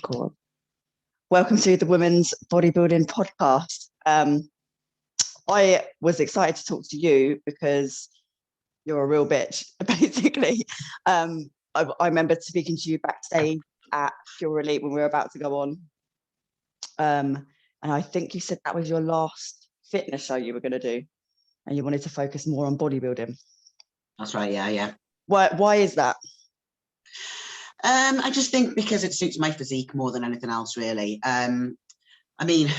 Cool. Welcome to the Women's Bodybuilding Podcast. I was excited to talk to you because you're a real bitch, basically. I remember speaking to you backstage at Pure Elite when we were about to go on. And I think you said that was your last fitness show you were going to do, and you wanted to focus more on bodybuilding. That's right, yeah. Why is that? I just think because it suits my physique more than anything else, really. I mean,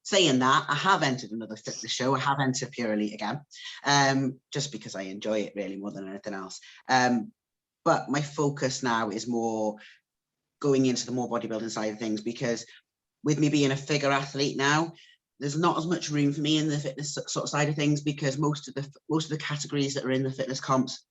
saying that, I have entered another fitness show. I have entered Pure Elite again, just because I enjoy it really more than anything else. But my focus now is more going into the more bodybuilding side of things, because with me being a figure athlete now, there's not as much room for me in the fitness sort of side of things, because most of the categories that are in the fitness comps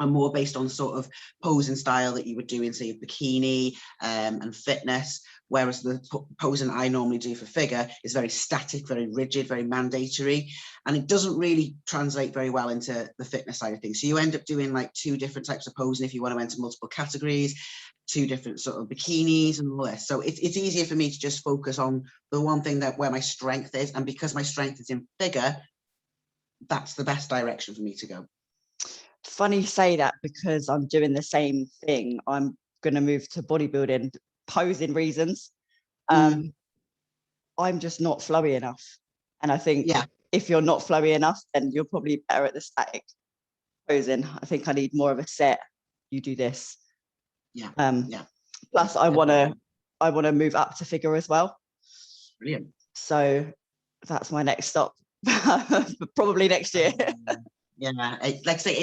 are more based on sort of posing style that you would do in, say, bikini and fitness, whereas the posing I normally do for figure is very static, very rigid, very mandatory, and it doesn't really translate very well into the fitness side of things. So you end up doing like two different types of posing if you want to enter multiple categories, two different sort of bikinis and all this. So it's easier for me to just focus on the one thing that where my strength is, and because my strength is in figure, that's the best direction for me to go. Funny you say that, because I'm doing the same thing. I'm going to move to bodybuilding, posing reasons. I'm just not flowy enough. And I think if you're not flowy enough, then you're probably better at the static posing. I think I need more of a set. You do this. Plus I want to move up to figure as well. Brilliant. So that's my next stop. Probably next year. Like I say,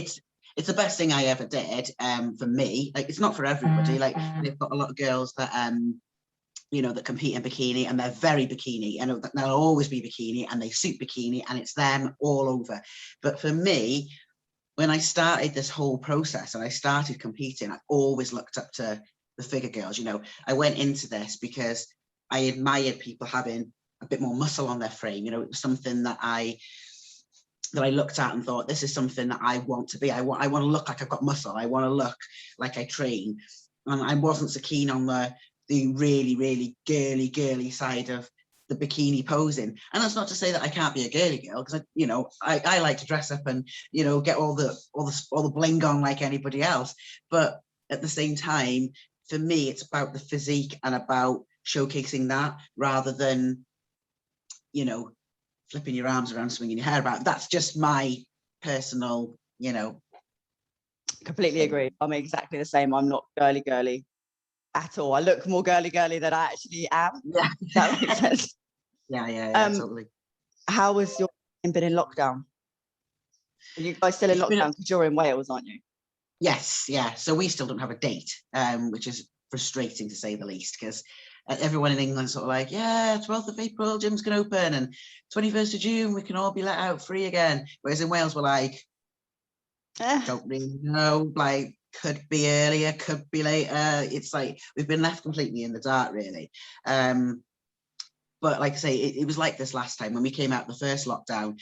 it's the best thing I ever did for me. Like, it's not for everybody. Like, they've got a lot of girls that that compete in bikini, and they're very bikini, and they'll always be bikini, and they suit bikini, and it's them all over. But for me, when I started this whole process and I started competing, I always looked up to the figure girls. I went into this because I admired people having a bit more muscle on their frame. It was something that I looked at and thought, this is something that I want to be. I want to look like I've got muscle. I want to look like I train. And I wasn't so keen on the really, really girly side of the bikini posing. And that's not to say that I can't be a girly girl, because I like to dress up and get all the bling on like anybody else. But at the same time, for me, it's about the physique and about showcasing that, rather than flipping your arms around, swinging your hair about. That's just my personal, Completely agree. I'm exactly the same. I'm not girly at all. I look more girly than I actually am. Yeah. That makes sense. Yeah, totally. How was your been in lockdown? Are you guys still in lockdown? Because you're in Wales, aren't you? Yes, yeah. So we still don't have a date, which is frustrating to say the least, because everyone in England sort of like, 12th of April, gyms can open, and 21st of June, we can all be let out free again. Whereas in Wales, we're like, don't really know, like, could be earlier, could be later. It's like, we've been left completely in the dark, really. But like I say, it was like this last time when we came out the first lockdown.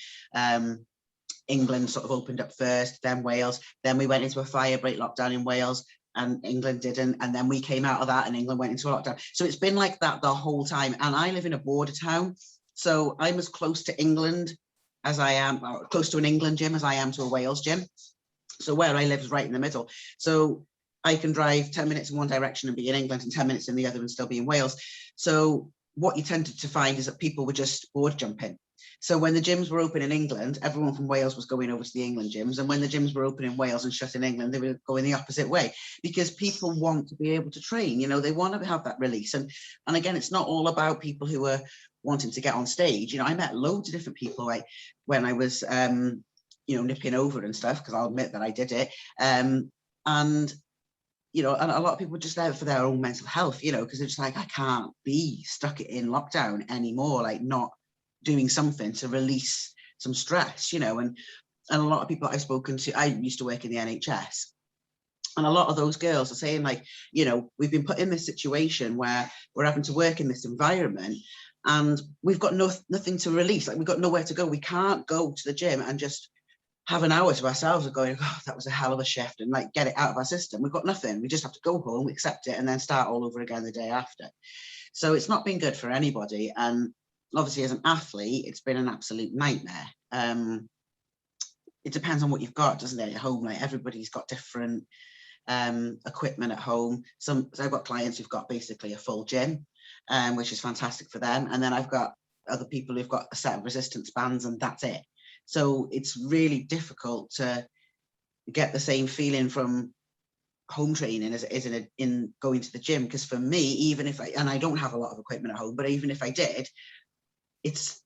England sort of opened up first, then Wales, then we went into a firebreak lockdown in Wales, and England didn't, and then we came out of that and England went into a lockdown. So it's been like that the whole time, and I live in a border town, so I'm as close to England as I am, or close to an England gym as I am to a Wales gym. So where I live is right in the middle, so I can drive 10 minutes in one direction and be in England, and 10 minutes in the other and still be in Wales. So what you tended to find is that people were just border jumping. So when the gyms were open in England, everyone from Wales was going over to the England gyms. And when the gyms were open in Wales and shut in England, they were going the opposite way, because people want to be able to train. They want to have that release. And again, it's not all about people who are wanting to get on stage. I met loads of different people, like when I was, nipping over and stuff, because I'll admit that I did it. And a lot of people were just there for their own mental health, because they're just like, I can't be stuck in lockdown anymore, like not doing something to release some stress, and a lot of people I've spoken to, I used to work in the NHS, and a lot of those girls are saying, like, we've been put in this situation where we're having to work in this environment, and we've got nothing to release. Like, we've got nowhere to go. We can't go to the gym and just have an hour to ourselves of going, oh, that was a hell of a shift, and like get it out of our system. We've got nothing. We just have to go home, accept it, and then start all over again the day after. So it's not been good for anybody. And obviously as an athlete, it's been an absolute nightmare. It depends on what you've got, doesn't it, at home? Like everybody's got different equipment at home. So I've got clients who've got basically a full gym, which is fantastic for them. And then I've got other people who've got a set of resistance bands and that's it. So it's really difficult to get the same feeling from home training as it is in going to the gym. Because for me, even if I don't have a lot of equipment at home, but even if I did, it's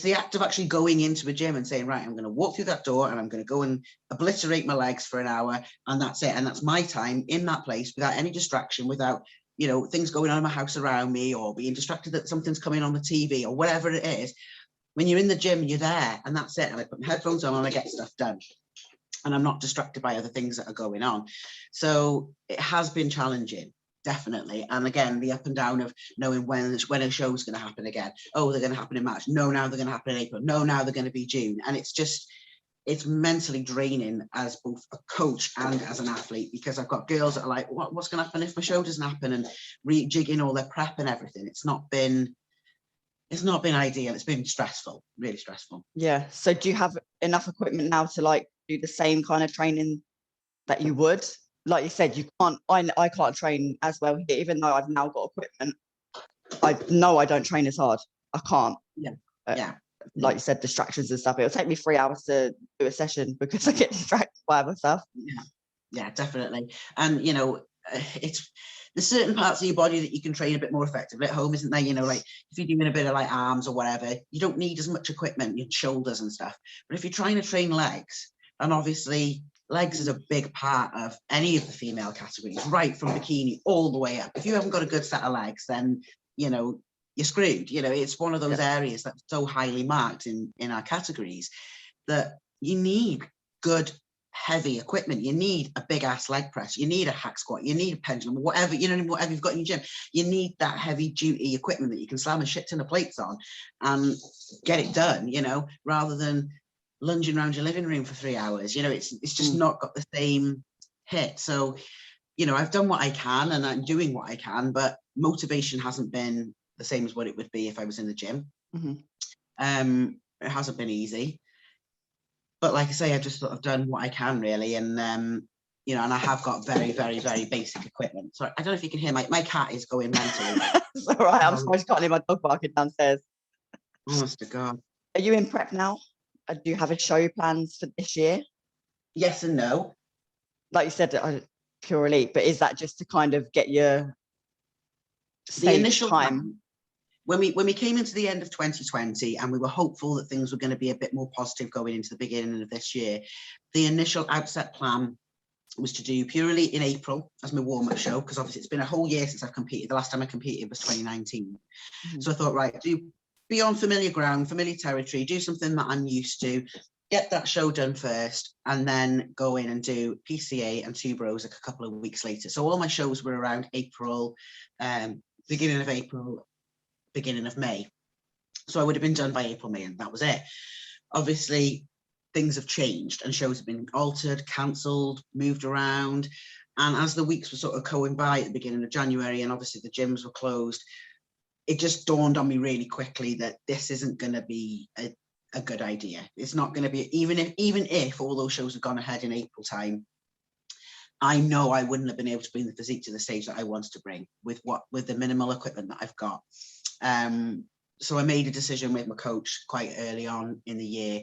the act of actually going into a gym and saying, right, I'm going to walk through that door and I'm going to go and obliterate my legs for an hour, and that's it. And that's my time in that place without any distraction, without, you know, things going on in my house around me, or being distracted that something's coming on the TV or whatever it is. When you're in the gym, you're there and that's it. And I put my headphones on and I get stuff done. And I'm not distracted by other things that are going on. So it has been challenging, definitely. And again, the up and down of knowing when a show's going to happen again. Oh, they're going to happen in March. No, now they're going to happen in April. No, now they're going to be June. And it's mentally draining as both a coach and as an athlete, because I've got girls that are like, what's going to happen if my show doesn't happen, and rejigging all their prep and everything. It's not been ideal. It's been stressful, really stressful. Yeah. So do you have enough equipment now to like do the same kind of training that you would? Like you said, you can't, I can't train as well here, even though I've now got equipment. I know I don't train as hard. I can't. Yeah. Like you said, distractions and stuff. It'll take me 3 hours to do a session because I get distracted by other stuff. Yeah, definitely. And, you know, there's certain parts of your body that you can train a bit more effectively at home, isn't there? You know, like if you're doing a bit of like arms or whatever, you don't need as much equipment, your shoulders and stuff. But if you're trying to train legs, and obviously legs is a big part of any of the female categories, right from bikini all the way up. If you haven't got a good set of legs, then, you know, you're screwed. You know, it's one of those areas that's so highly marked in our categories that you need good heavy equipment. You need a big ass leg press, you need a hack squat, you need a pendulum, whatever, you know, whatever you've got in your gym, you need that heavy duty equipment that you can slam a shit ton of plates on and get it done, you know, rather than lunging around your living room for 3 hours. You know, it's just not got the same hit. So, you know, I've done what I can and I'm doing what I can, but motivation hasn't been the same as what it would be if I was in the gym. It hasn't been easy. But like I say, I've just sort of done what I can really. And, you know, and I have got very, very, very basic equipment. So I don't know if you can hear my cat is going mental. It's all right. I'm sorry, I can't hear my dog barking downstairs. Honest to God. Are you in prep now? Do you have a show plans for this year? Yes and no. Like you said, Pure Elite, but is that just to kind of get your the initial time? When we came into the end of 2020 and we were hopeful that things were going to be a bit more positive going into the beginning of this year, the initial outset plan was to do Pure Elite in April as my warm-up show, because obviously it's been a whole year since I've competed. The last time I competed was 2019. So I thought, right, be on familiar ground, familiar territory, do something that I'm used to, get that show done first, and then go in and do PCA and Two Bros a couple of weeks later. So all my shows were around April, beginning of April, beginning of May. So I would have been done by April, May, and that was it. Obviously, things have changed and shows have been altered, cancelled, moved around. And as the weeks were sort of going by at the beginning of January, and obviously the gyms were closed, it just dawned on me really quickly that this isn't going to be a good idea. It's not going to be, even if all those shows had gone ahead in April time, I know I wouldn't have been able to bring the physique to the stage that I wanted to bring with the minimal equipment that I've got. So I made a decision with my coach quite early on in the year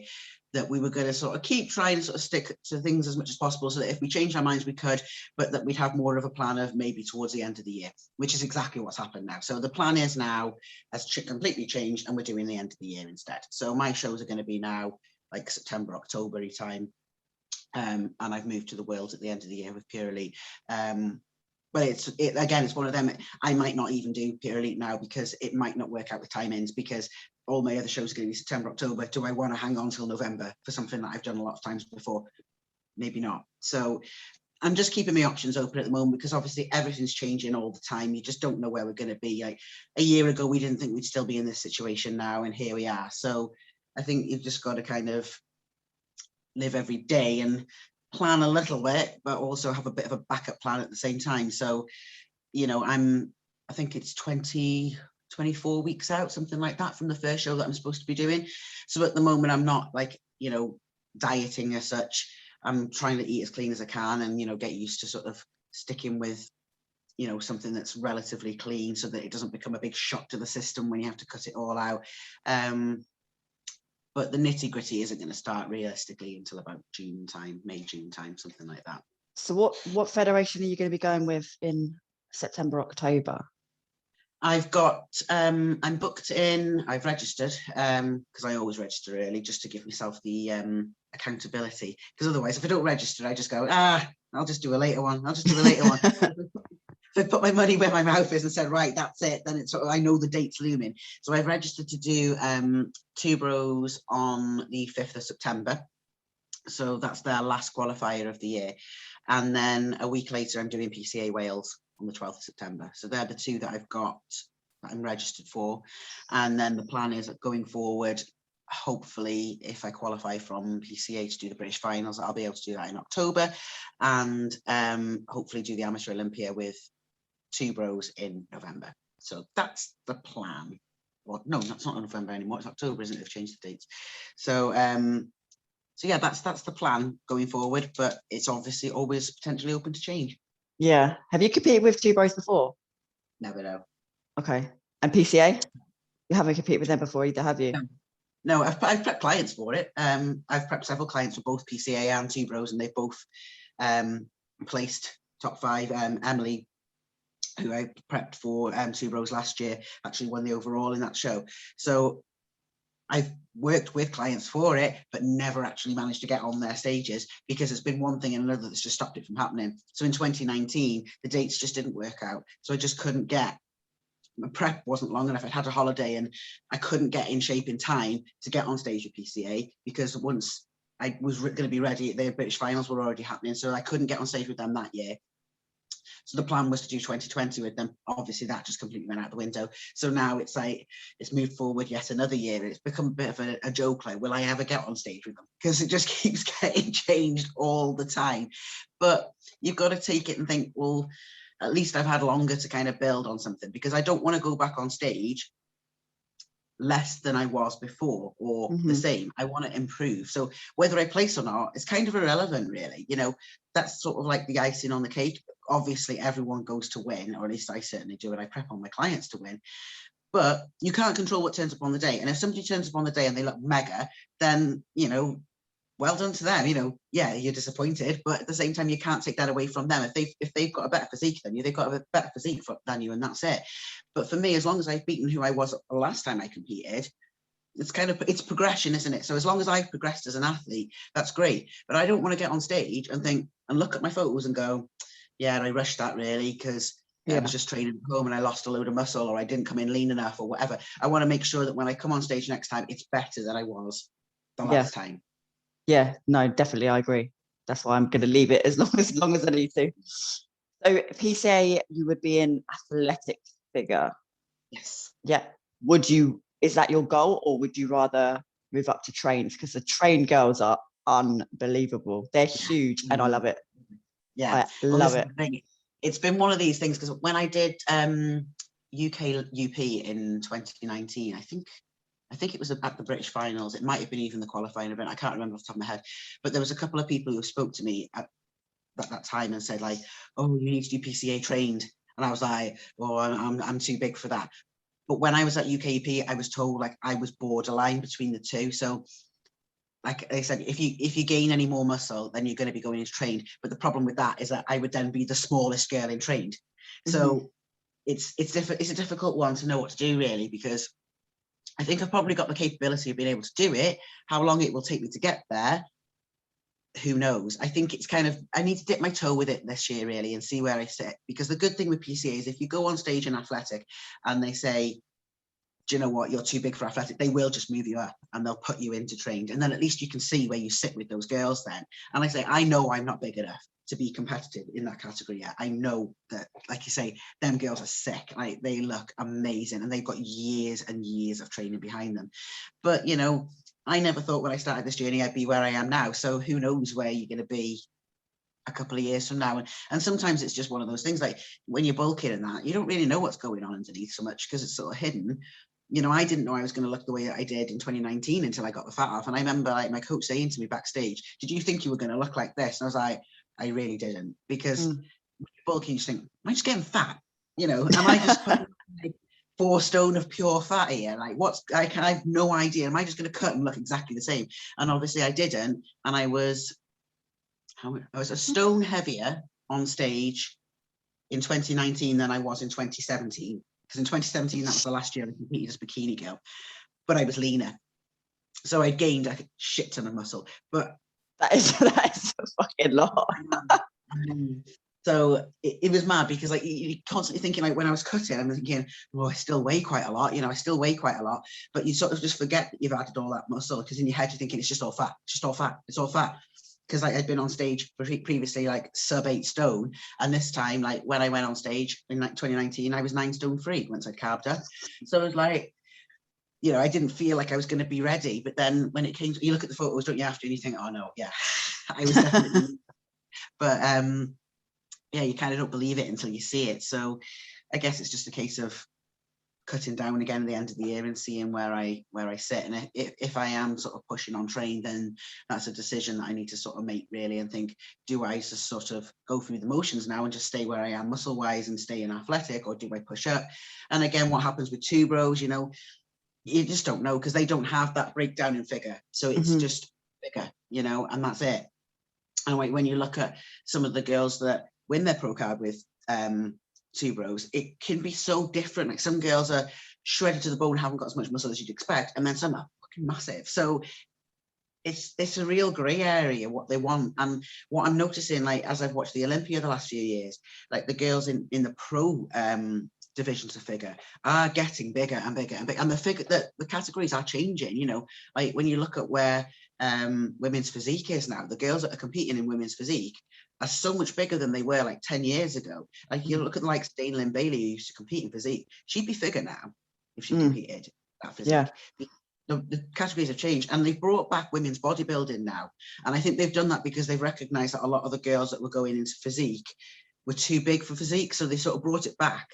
that we were going to sort of keep trying to sort of stick to things as much as possible, so that if we changed our minds, we could, but that we'd have more of a plan of maybe towards the end of the year, which is exactly what's happened now. So the plan is now has completely changed, and we're doing the end of the year instead. So my shows are going to be now like September, October time. And I've moved to the Worlds at the end of the year with Pure Elite. But it's one of them. I might not even do Pure Elite now because it might not work out with timings, because all my other shows are going to be September, October. Do I want to hang on till November for something that I've done a lot of times before? Maybe not. So I'm just keeping my options open at the moment, because obviously everything's changing all the time. You just don't know where we're going to be. Like a year ago, we didn't think we'd still be in this situation now, and here we are. So I think you've just got to kind of live every day and plan a little bit, but also have a bit of a backup plan at the same time. So, you know, I think it's 24 weeks out, something like that, from the first show that I'm supposed to be doing. So at the moment, I'm not like, you know, dieting as such. I'm trying to eat as clean as I can and, you know, get used to sort of sticking with, you know, something that's relatively clean so that it doesn't become a big shock to the system when you have to cut it all out. But the nitty gritty isn't going to start realistically until about June time, May, June time, something like that. So what federation are you going to be going with in September, October? I've got, I'm booked in, I've registered, because I always register early just to give myself the accountability. Because otherwise, if I don't register, I just go, I'll just do a later one. I'll just do a later one. If I put my money where my mouth is and said, right, that's it, then it's sort of, I know the date's looming. So I've registered to do 2 Bros on the 5th of September. So that's their last qualifier of the year. And then a week later, I'm doing PCA Wales on the 12th of September. So they're the 2 that I've got that I'm registered for. And then the plan is going forward, hopefully, if I qualify from PCA to do the British finals, I'll be able to do that in October, and hopefully do the Amateur Olympia with 2 Bros in November. So that's the plan. Well, no, that's not November anymore. It's October, isn't it? They've changed the dates. So so yeah, that's the plan going forward, but it's obviously always potentially open to change. Yeah. Have you competed with 2 Bros before? Never know. Okay. And PCA? You haven't competed with them before either, have you? No, I've prepped clients for it. I've prepped several clients for both PCA and 2 Bros, and they've both placed top 5. Emily, who I prepped for 2 Bros last year, actually won the overall in that show. So I've worked with clients for it, but never actually managed to get on their stages because it's been one thing and another that's just stopped it from happening. So in 2019, the dates just didn't work out. So I just couldn't get, my prep wasn't long enough. I'd had a holiday and I couldn't get in shape in time to get on stage with PCA, because once I was going to be ready, the British finals were already happening. So I couldn't get on stage with them that year. So the plan was to do 2020 with them. Obviously, that just completely went out the window. So now it's like, it's moved forward yet another year. It's become a bit of a joke, like, will I ever get on stage with them? Because it just keeps getting changed all the time. But you've got to take it and think, well, at least I've had longer to kind of build on something, because I don't want to go back on stage less than I was before, or the same. I want to improve. So whether I place or not, it's kind of irrelevant, really. You know, that's sort of like the icing on the cake. Obviously, everyone goes to win, or at least I certainly do, and I prep on my clients to win. But you can't control what turns up on the day. And if somebody turns up on the day and they look mega, then, you know, well done to them. You know, yeah, you're disappointed, but at the same time, you can't take that away from them. If they've got a better physique than you, they've got a better physique than you, and that's it. But for me, as long as I've beaten who I was the last time I competed, it's progression, isn't it? So as long as I've progressed as an athlete, that's great. But I don't want to get on stage and think and look at my photos and go, yeah, I rushed that really because I was just training at home and I lost a load of muscle, or I didn't come in lean enough, or whatever. I want to make sure that when I come on stage next time, it's better than I was the last time. Yeah, no, definitely, I agree. That's why I'm going to leave it as long as I need to. So PCA, you would be an athletic figure. Yes. Yeah. Would you? Is that your goal, or would you rather move up to trains? Because the train girls are unbelievable. They're huge, and I love it. Yeah, I love it. It's been one of these things, because when I did UKUP in 2019, I think it was at the British finals. It might have been even the qualifying event. I can't remember off the top of my head. But there was a couple of people who spoke to me at that time and said, like, oh, you need to do PCA trained. And I was like, well, I'm too big for that. But when I was at UKUP, I was told, like, I was borderline between the two. So like I said, if you gain any more muscle, then you're going to be going into trained. But the problem with that is that I would then be the smallest girl in trained. So it's a difficult one to know what to do, really, because I think I've probably got the capability of being able to do it. How long it will take me to get there, who knows? I think it's kind of, I need to dip my toe with it this year, really, and see where I sit. Because the good thing with PCA is if you go on stage in athletic and they say, do you know what, you're too big for athletic, they will just move you up and they'll put you into trained. And then at least you can see where you sit with those girls then. And I say, I know I'm not big enough to be competitive in that category yet. I know that, like you say, them girls are sick. They look amazing and they've got years and years of training behind them. But, you know, I never thought when I started this journey I'd be where I am now. So who knows where you're going to be a couple of years from now. And sometimes it's just one of those things, like when you're bulking and that, you don't really know what's going on underneath so much because it's sort of hidden. You know, I didn't know I was going to look the way that I did in 2019 until I got the fat off. And I remember like my coach saying to me backstage, did you think you were going to look like this? And I was like, I really didn't, because when you're bulking, you just think, am I just getting fat? You know, am I just putting like 4 stone of pure fat here? Like I have no idea. Am I just going to cut and look exactly the same? And obviously I didn't. And I was a stone heavier on stage in 2019 than I was in 2017. Because in 2017, that was the last year I competed as bikini girl, but I was leaner. So I gained a shit ton of muscle. But that is a fucking lot. So it was mad, because like you're constantly thinking, like when I was cutting, I'm thinking, well, I still weigh quite a lot, you know, I still weigh quite a lot, but you sort of just forget that you've added all that muscle, because in your head you're thinking it's just all fat, it's just all fat, it's all fat. Because like I'd been on stage previously like sub 8 stone, and this time, like when I went on stage in like 2019, I was 9 stone free once I'd carved up. So it was like, you know, I didn't feel like I was going to be ready. But then when it came to, you look at the photos, don't you, after, and you think, oh no, yeah, I was definitely. But yeah, you kind of don't believe it until you see it. So I guess it's just a case of cutting down again at the end of the year and seeing where I sit. And if I am sort of pushing on train, then that's a decision that I need to sort of make really, and think, do I just sort of go through the motions now and just stay where I am muscle wise and stay in athletic, or do I push up? And again, what happens with two bros, you know, you just don't know, because they don't have that breakdown in figure. So it's just bigger, you know, and that's it. And when you look at some of the girls that win their pro card with two bros, it can be so different. Like some girls are shredded to the bone, haven't got as much muscle as you'd expect, and then some are fucking massive. So it's a real grey area what they want. And what I'm noticing, like as I've watched the Olympia the last few years, like the girls in the pro divisions of figure are getting bigger and bigger and bigger, and the categories are changing. You know, like when you look at where women's physique is now, the girls that are competing in women's physique are so much bigger than they were like 10 years ago. Like you look at like Dane Lynn Bailey, who used to compete in physique, she'd be figure now if she competed that physique. Yeah. The categories have changed, and they've brought back women's bodybuilding now. And I think they've done that because they've recognized that a lot of the girls that were going into physique were too big for physique. So they sort of brought it back.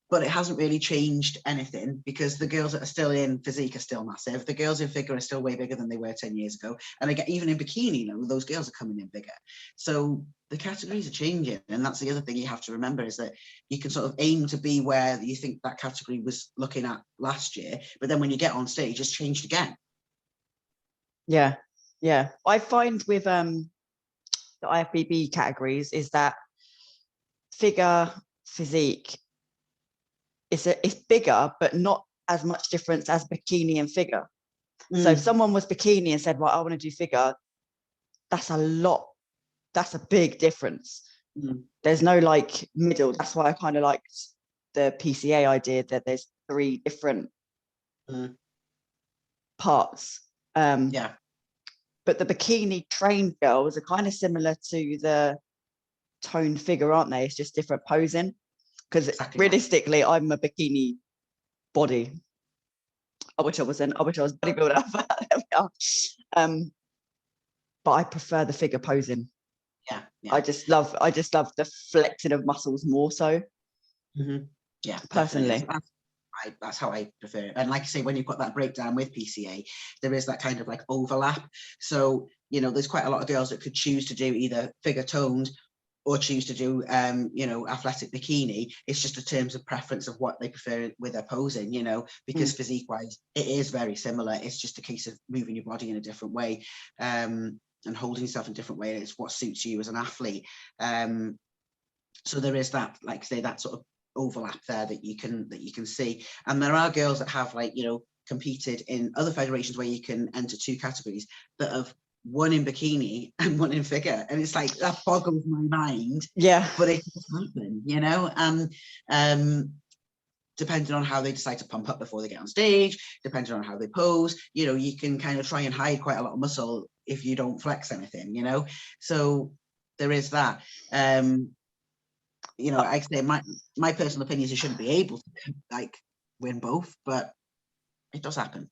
But it hasn't really changed anything, because the girls that are still in physique are still massive. The girls in figure are still way bigger than they were 10 years ago. And again, even in bikini, you know, those girls are coming in bigger. So the categories are changing. And that's the other thing you have to remember, is that you can sort of aim to be where you think that category was looking at last year. But then when you get on stage, it's changed again. Yeah. Yeah. I find with the IFBB categories is that figure, physique, it's bigger, but not as much difference as bikini and figure. So if someone was bikini and said, well, I want to do figure, that's a big difference. There's no like middle. That's why I kind of liked the PCA idea, that there's 3 different parts. Yeah. But the bikini trained girls are kind of similar to the toned figure, aren't they? It's just different posing. Because realistically, I'm a bikini body. I wish I wasn't. I wish I was bodybuilder. But there we are. But I prefer the figure posing. Yeah. I just love the flexing of muscles more so. Yeah, personally. That's how I prefer it. And like I say, when you've got that breakdown with PCA, there is that kind of like overlap. So, you know, there's quite a lot of girls that could choose to do either figure toned or choose to do, you know, athletic bikini. It's just in terms of preference of what they prefer with their posing, you know, because physique wise, it is very similar. It's just a case of moving your body in a different way and holding yourself in a different way. It's what suits you as an athlete. So there is that, like say, that sort of overlap there that you can see. And there are girls that have, like, you know, competed in other federations where you can enter 2 categories that have one in bikini and one in figure, and it's like that boggles my mind. Yeah, but it just happen, you know. And depending on how they decide to pump up before they get on stage, depending on how they pose, you know, you can kind of try and hide quite a lot of muscle if you don't flex anything, you know. So there is that. You know, I say my personal opinion is you shouldn't be able to like win both, but it does happen.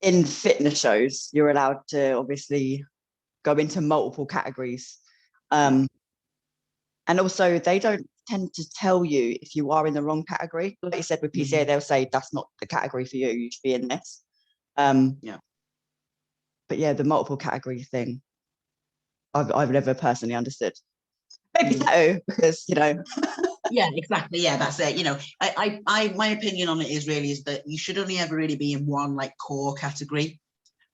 in fitness shows, you're allowed to obviously go into multiple categories. And also they don't tend to tell you if you are in the wrong category. Like you said with PCA, they'll say that's not the category for you, you should be in this. Yeah. But yeah, the multiple category thing, I've never personally understood. Maybe so, because Yeah, exactly. Yeah, that's it. My opinion on it is that you should only ever really be in one like core category.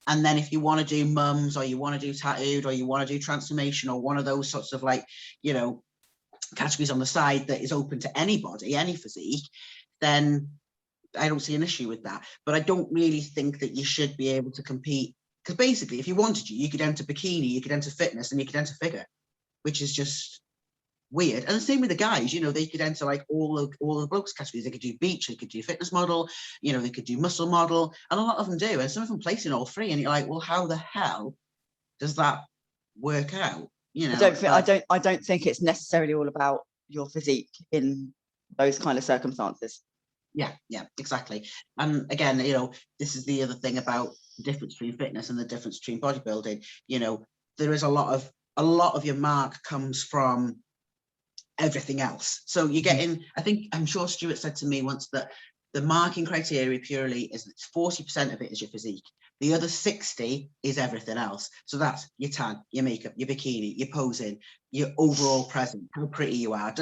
And then if you want to do mums, or you want to do tattooed, or you want to do transformation, or one of those sorts of like, categories on the side that is open to anybody, any physique, then I don't see an issue with that. But I don't really think that you should be able to compete, because basically if you wanted to, you could enter bikini, you could enter fitness, and you could enter figure, which is just weird. And the same with the guys, they could enter like all the blokes categories. They could do beach, they could do fitness model, they could do muscle model, and a lot of them do, and some of them place in all three, and you're like, well, how the hell does that work out? I don't think it's necessarily all about your physique in those kind of circumstances. Yeah, exactly. And again, this is the other thing about the difference between fitness and the difference between bodybuilding. There is a lot of your mark comes from everything else. So you get in, I'm sure Stuart said to me once that the marking criteria purely is 40% of it is your physique. The other 60 is everything else. So that's your tan, your makeup, your bikini, your posing, your overall presence, how pretty you are,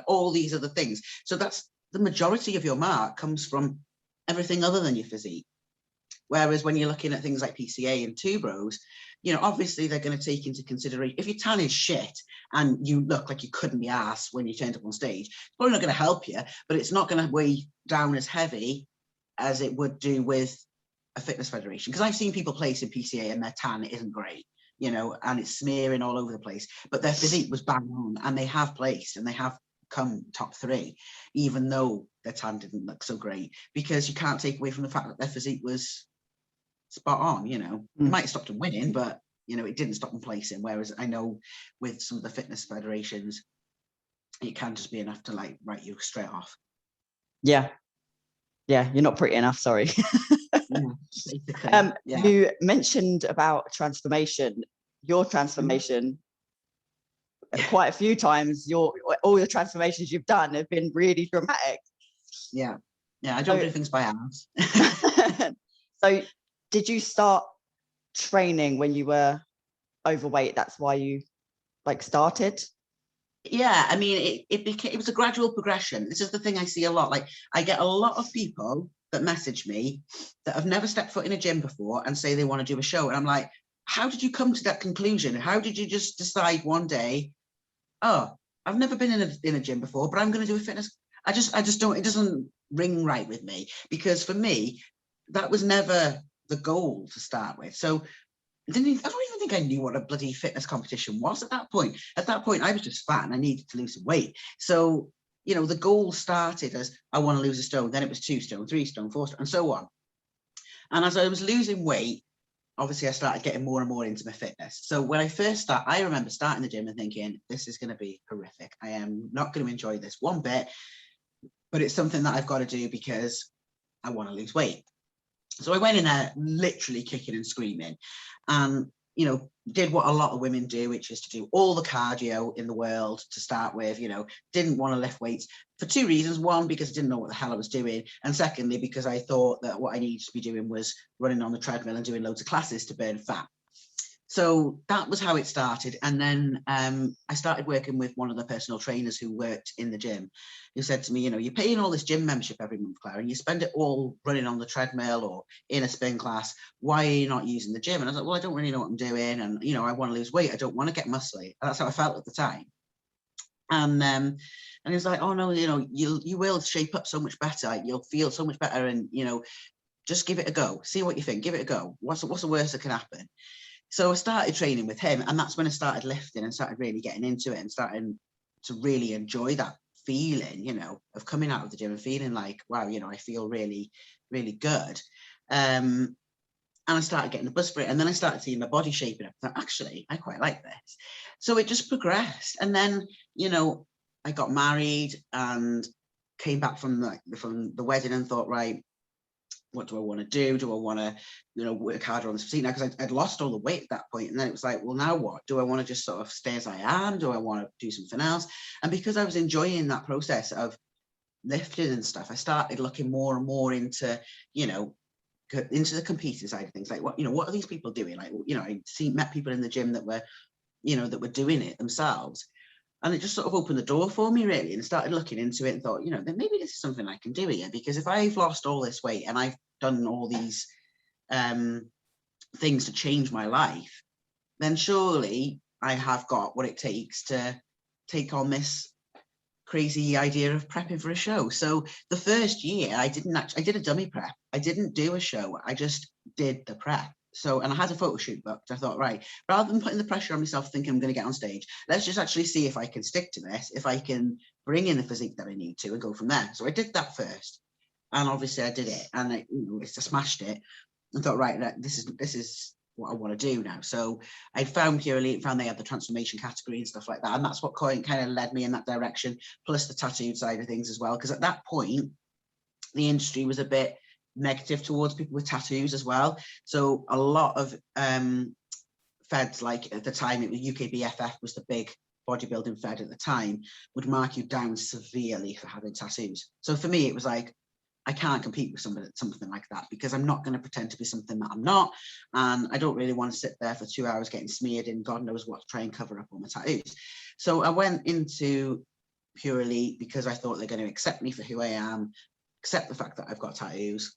all these other things. So that's the majority of your mark comes from everything other than your physique. Whereas when you're looking at things like PCA and two bros, obviously they're going to take into consideration, if your tan is shit and you look like you couldn't be arsed when you turned up on stage, it's probably not going to help you, but it's not going to weigh down as heavy as it would do with a fitness federation. Because I've seen people place in PCA and their tan isn't great, and it's smearing all over the place, but their physique was bang on, and they have placed and they have come top 3, even though their tan didn't look so great, because you can't take away from the fact that their physique was spot on. It might have stopped them winning, but it didn't stop them placing. Whereas I know with some of the fitness federations, it can just be enough to like write you straight off. Yeah, you're not pretty enough, sorry. Yeah. You mentioned about transformation. Your transformation, quite a few times, all the transformations you've done have been really dramatic. Yeah, I don't do things by hands. So did you start training when you were overweight? That's why you started? Yeah, I mean, it was a gradual progression. This is the thing I see a lot. Like, I get a lot of people that message me that have never stepped foot in a gym before and say they want to do a show. And I'm like, how did you come to that conclusion? How did you just decide one day, oh, I've never been in a gym before, but I'm going to do a fitness? I just don't, it doesn't ring right with me, because for me, that was never the goal to start with. So I don't even think I knew what a bloody fitness competition was at that point. At that point, I was just fat and I needed to lose some weight. So, the goal started as I want to lose a stone. Then it was 2 stone, 3 stone, 4 stone, and so on. And as I was losing weight, obviously I started getting more and more into my fitness. So when I first started, I remember starting the gym and thinking, this is going to be horrific. I am not going to enjoy this one bit, but it's something that I've got to do because I want to lose weight. So I went in there literally kicking and screaming, and did what a lot of women do, which is to do all the cardio in the world to start with. Didn't want to lift weights for 2 reasons. One, because I didn't know what the hell I was doing, and secondly, because I thought that what I needed to be doing was running on the treadmill and doing loads of classes to burn fat. So that was how it started. And then I started working with one of the personal trainers who worked in the gym, who said to me, you're paying all this gym membership every month, Claire, and you spend it all running on the treadmill or in a spin class. Why are you not using the gym? And I was like, well, I don't really know what I'm doing. And, I want to lose weight. I don't want to get muscly. That's how I felt at the time. And he was like, oh, no, you will shape up so much better. You'll feel so much better. And, just give it a go. See what you think. Give it a go. What's the worst that can happen? So I started training with him, and that's when I started lifting and started really getting into it and starting to really enjoy that feeling, of coming out of the gym and feeling like, wow, I feel really, really good. And I started getting the buzz for it. And then I started seeing my body shaping up. I thought, actually, I quite like this. So it just progressed. And then, I got married and came back from the wedding and thought, right, what do I want to do? Do I want to, work harder on this physique now? Because I'd lost all the weight at that point. And then it was like, well, now what? Do I want to just sort of stay as I am? Do I want to do something else? And because I was enjoying that process of lifting and stuff, I started looking more and more into, into the competing side of things. Like, what are these people doing? Like, I met people in the gym that were, that were doing it themselves. And it just sort of opened the door for me, really, and started looking into it and thought, then maybe this is something I can do here, because if I've lost all this weight and I've done all these things to change my life, then surely I have got what it takes to take on this crazy idea of prepping for a show. So the first year I did a dummy prep. I didn't do a show. I just did the prep. So, and I had a photo shoot booked. I thought, right, rather than putting the pressure on myself thinking I'm going to get on stage, let's just actually see if I can stick to this, if I can bring in the physique that I need to and go from there. So I did that first. And obviously I did it, and I smashed it and thought, right, this is what I want to do now. So I found Pure Elite, found they had the transformation category and stuff like that. And that's what kind of led me in that direction, plus the tattooed side of things as well. Because at that point, the industry was a bit negative towards people with tattoos as well. So a lot of feds, like at the time, it was UKBFF was the big bodybuilding fed at the time, would mark you down severely for having tattoos. So for me, it was like, I can't compete with something like that, because I'm not going to pretend to be something that I'm not. And I don't really want to sit there for 2 hours getting smeared in God knows what to try and cover up all my tattoos. So I went into Pure Elite because I thought they're going to accept me for who I am, accept the fact that I've got tattoos.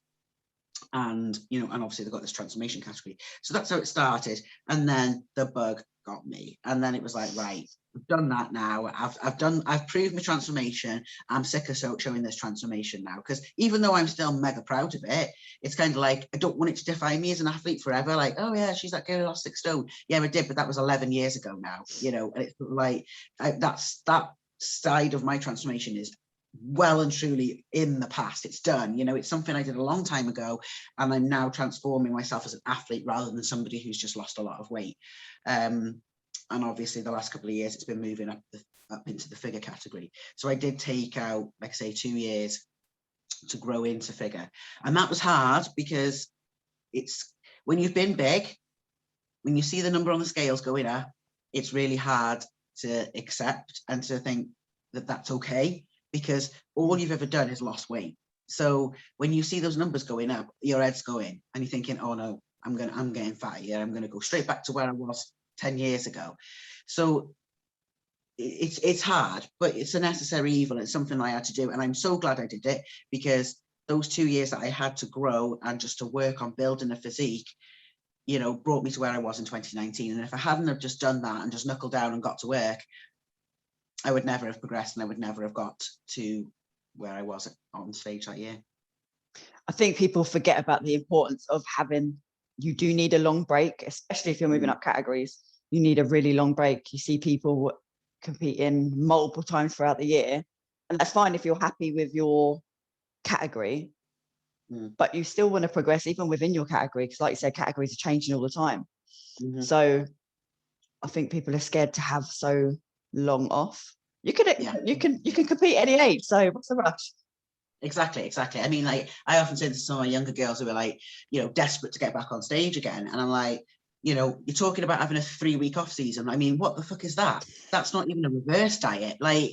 And, and obviously they've got this transformation category. So that's how it started. And then the bug got me. And then it was like, right, I've done that now. I've proved my transformation. I'm sick of showing this transformation now, because even though I'm still mega proud of it, it's kind of like, I don't want it to define me as an athlete forever. Like, oh yeah, she's that girl who lost 6 stone. Yeah, I did, but that was 11 years ago now, and it's like, that side of my transformation is well and truly in the past. It's done. It's something I did a long time ago, and I'm now transforming myself as an athlete rather than somebody who's just lost a lot of weight. And obviously the last couple of years it's been moving up into the figure category. So I did take out, like I say, 2 years to grow into figure, and that was hard, because it's when you've been big, when you see the number on the scales going up, it's really hard to accept and to think that that's okay, because all you've ever done is lost weight. So when you see those numbers going up, your head's going and you're thinking, oh no, I'm getting fat here. I'm going to go straight back to where I was 10 years ago. So it's hard, but it's a necessary evil. It's something I had to do. And I'm so glad I did it, because those 2 years that I had to grow and just to work on building a physique, brought me to where I was in 2019. And if I hadn't have just done that and just knuckled down and got to work, I would never have progressed, and I would never have got to where I was on stage that year. I think people forget about the importance of you do need a long break, especially if you're moving up categories. You need a really long break. You see people competing multiple times throughout the year, and that's fine if you're happy with your category, but you still want to progress even within your category, because like you said, categories are changing all the time. So I think people are scared to have so long off. You can compete any age, so what's the rush? Exactly. I mean, like, I often say to some of my younger girls who are like, desperate to get back on stage again, and I'm like, you're talking about having a 3-week off season. I mean, what the fuck is that? That's not even a reverse diet. Like,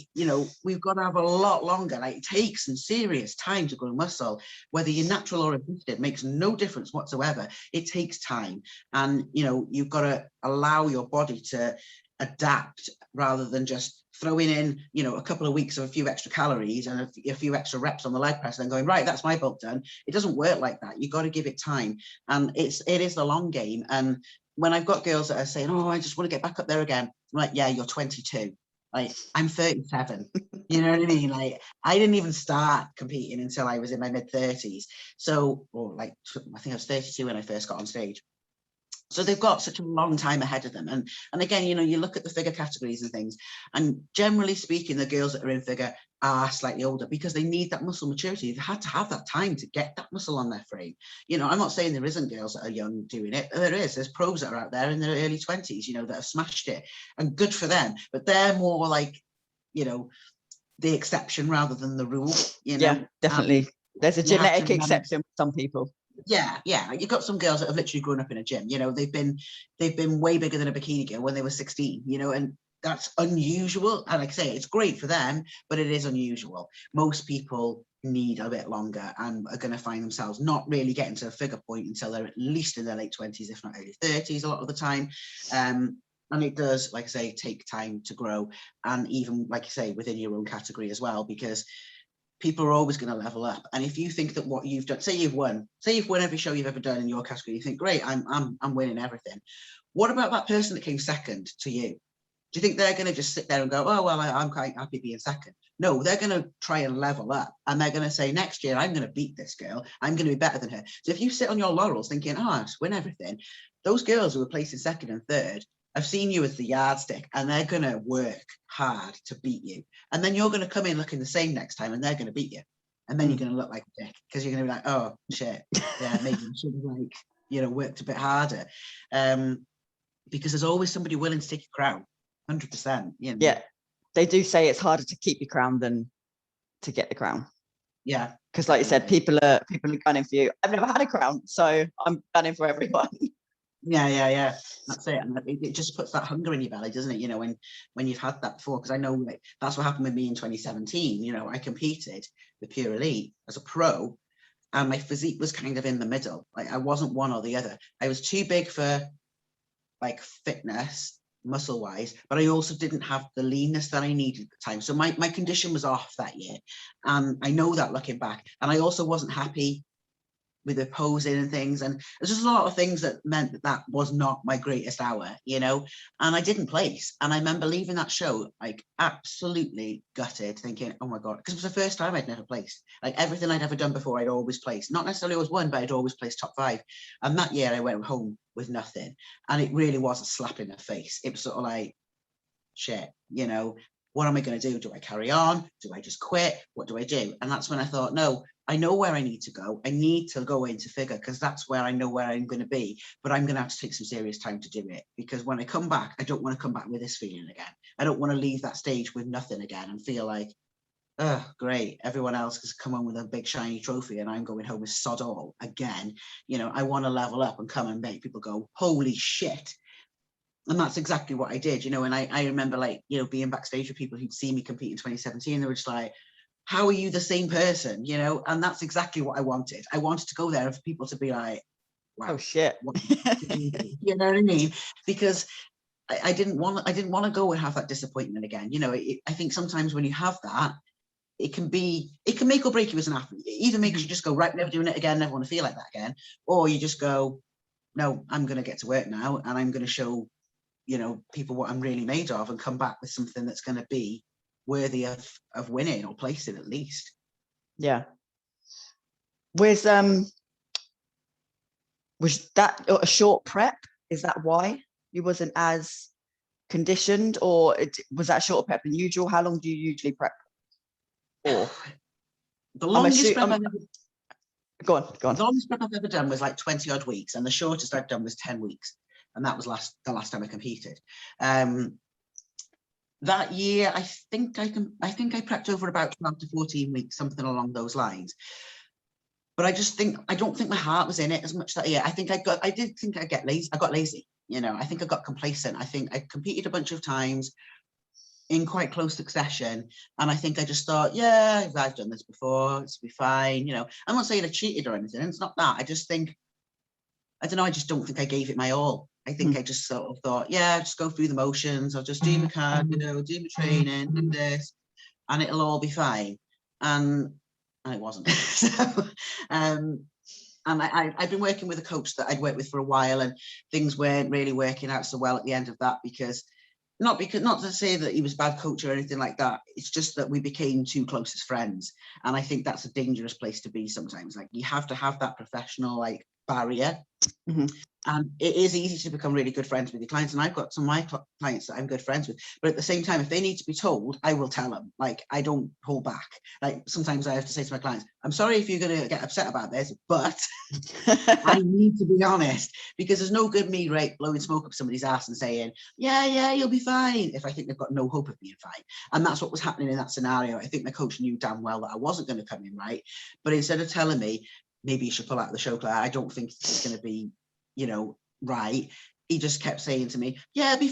we've got to have a lot longer. Like, it takes some serious time to grow muscle, whether you're natural or assisted, makes no difference whatsoever. It takes time, and you've got to allow your body to adapt rather than just throwing in, a couple of weeks of a few extra calories and a few extra reps on the leg press and then going, right, that's my bulk done. It doesn't work like that. You've got to give it time. And it is the long game. And when I've got girls that are saying, oh, I just want to get back up there again, I'm like, yeah, you're 22. Like, I'm 37. You know what I mean? Like, I didn't even start competing until I was in my mid-30s. So, I think I was 32 when I first got on stage. So they've got such a long time ahead of them. And again, you look at the figure categories and things, and generally speaking, the girls that are in figure are slightly older because they need that muscle maturity. They've had to have that time to get that muscle on their frame. I'm not saying there isn't girls that are young doing it. There's pros that are out there in their early 20s, that have smashed it, and good for them. But they're more like, the exception rather than the rule. Yeah, definitely. There's a You have to genetic remember, exception for some people. yeah. You've got some girls that have literally grown up in a gym. You know, they've been way bigger than a bikini girl when they were 16. You know, and that's unusual. And like I say, it's great for them, but it is unusual. Most people need a bit longer and are going to find themselves not really getting to a figure point until they're at least in their late 20s, if not early 30s, a lot of the time. And it does, like I say, take time to grow, and even, like I say, within your own category as well, because people are always going to level up. And if you think that what you've done, say you've won every show you've ever done in your category, you think, great, I'm winning everything. What about that person that came second to you? Do you think they're going to just sit there and go, oh, well, I'm quite happy being second? No, they're going to try and level up, and they're going to say, next year, I'm going to beat this girl. I'm going to be better than her. So if you sit on your laurels thinking, oh, I just win everything, those girls who are placing second and third have seen you as the yardstick, and they're going to work hard to beat you. And then you're going to come in looking the same next time, and they're going to beat you. And then you're going to look like a dick, because you're going to be like, oh, shit. Yeah, maybe I should have, worked a bit harder. Because there's always somebody willing to take a crown. 100%. Yeah, they do say it's harder to keep your crown than to get the crown. Yeah, because like you said, people are gunning for you. I've never had a crown, so I'm gunning for everyone. Yeah. That's it. And it just puts that hunger in your belly, doesn't it? When you've had that before. Because I know that's what happened with me in 2017. I competed with Pure Elite as a pro, and my physique was kind of in the middle. Like, I wasn't one or the other. I was too big for like fitness, muscle wise, but I also didn't have the leanness that I needed at the time. So my condition was off that year. And I know that looking back. And I also wasn't happy with the posing and things. And there's just a lot of things that meant that was not my greatest hour, and I didn't place. And I remember leaving that show, like, absolutely gutted, thinking, oh my God, because it was the first time I'd never placed. Like, everything I'd ever done before, I'd always placed. Not necessarily always won, but I'd always placed top 5. And that year I went home with nothing. And it really was a slap in the face. It was sort of like, shit, what am I going to do? Do I carry on? Do I just quit? What do I do? And that's when I thought, no, I know where I need to go. I need to go into figure, because that's where I know where I'm going to be. But I'm going to have to take some serious time to do it, because when I come back, I don't want to come back with this feeling again. I don't want to leave that stage with nothing again and feel like, oh, great, everyone else has come home with a big shiny trophy and I'm going home with sod all again. I want to level up and come and make people go, holy shit. And that's exactly what I did, and I remember, like, being backstage with people who'd seen me compete in 2017. They were just like, how are you the same person? And that's exactly what I wanted. I wanted to go there and for people to be like, wow, oh shit. You know what I mean? Because I didn't want to go and have that disappointment again. I think sometimes when you have that, it can make or break you as an athlete. It either makes you just go, right, never doing it again, never want to feel like that again, or you just go, no, I'm going to get to work now, and I'm going to show people what I'm really made of, and come back with something that's going to be worthy of winning or placing at least. Yeah. Was that a short prep? Is that why you wasn't as conditioned, or was that short prep than usual? How long do you usually prep for? The longest prep go on. The longest prep I've ever done was like 20 odd weeks, and the shortest I've done was 10 weeks. And that was the last time I competed. That year, I think I prepped over about 12 to 14 weeks, something along those lines. But I don't think my heart was in it as much that year. I did think I got lazy. I got lazy. I think I got complacent. I think I competed a bunch of times in quite close succession. And I think I just thought, yeah, I've done this before, it's be fine. I'm not saying I cheated or anything. It's not that. I just think, I don't know, I just don't think I gave it my all. I think I just sort of thought, yeah, just go through the motions. I'll just do my cardio, do my training, do this, and it'll all be fine. And it wasn't. And I've been working with a coach that I'd worked with for a while, and things weren't really working out so well at the end of that, because not to say that he was a bad coach or anything like that. It's just that we became too close as friends. And I think that's a dangerous place to be sometimes. Like, you have to have that professional, like, barrier. And it is easy to become really good friends with your clients. And I've got some of my clients that I'm good friends with. But at the same time, if they need to be told, I will tell them. Like, I don't hold back. Like, sometimes I have to say to my clients, I'm sorry if you're going to get upset about this, but I need to be honest, because there's no good me, right, blowing smoke up somebody's ass and saying, yeah, you'll be fine, if I think they've got no hope of being fine. And that's what was happening in that scenario. I think my coach knew damn well that I wasn't going to come in right. But instead of telling me, maybe you should pull out of the show, Claire, I don't think this is going to be, right, he just kept saying to me, yeah, it'll be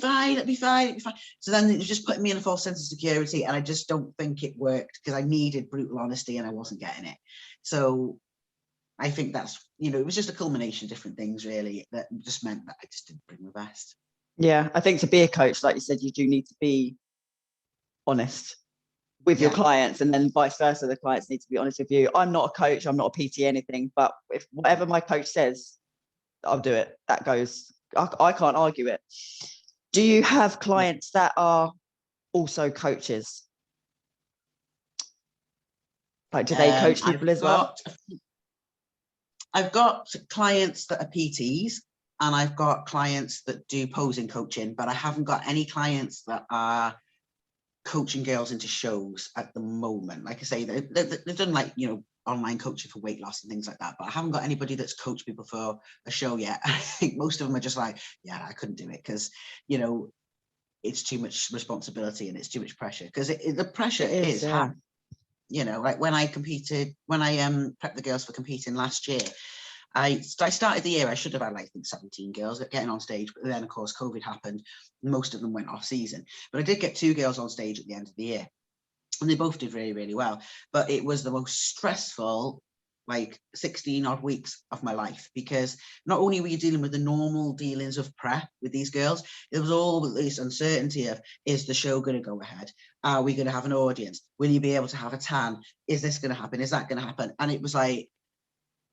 fine. So then it was just putting me in a false sense of security, and I just don't think it worked, because I needed brutal honesty and I wasn't getting it. So I think that's, it was just a culmination of different things, really, that just meant that I just didn't bring my best. Yeah, I think to be a coach, like you said, you do need to be honest with your clients, and then vice versa, the clients need to be honest with you. I'm not a coach, I'm not a PT anything, but if whatever my coach says, I'll do it. That goes, I can't argue it. Do you have clients that are also coaches? Like, do they coach people as well? I've got clients that are PTs, and I've got clients that do posing coaching, but I haven't got any clients that are coaching girls into shows at the moment. Like I say, they've done, like, online coaching for weight loss and things like that, but I haven't got anybody that's coached people for a show yet. I think most of them are just like, yeah, I couldn't do it, because it's too much responsibility and it's too much pressure, because the pressure is hard. Like when I prepped the girls for competing last year, I started the year, I should have had, I think, 17 girls getting on stage, but then of course COVID happened, most of them went off season. But I did get 2 girls on stage at the end of the year, and they both did really, really well. But it was the most stressful, 16 odd weeks of my life, because not only were you dealing with the normal dealings of prep with these girls, there was all this uncertainty of, is the show going to go ahead? Are we going to have an audience? Will you be able to have a tan? Is this going to happen? Is that going to happen? And it was like,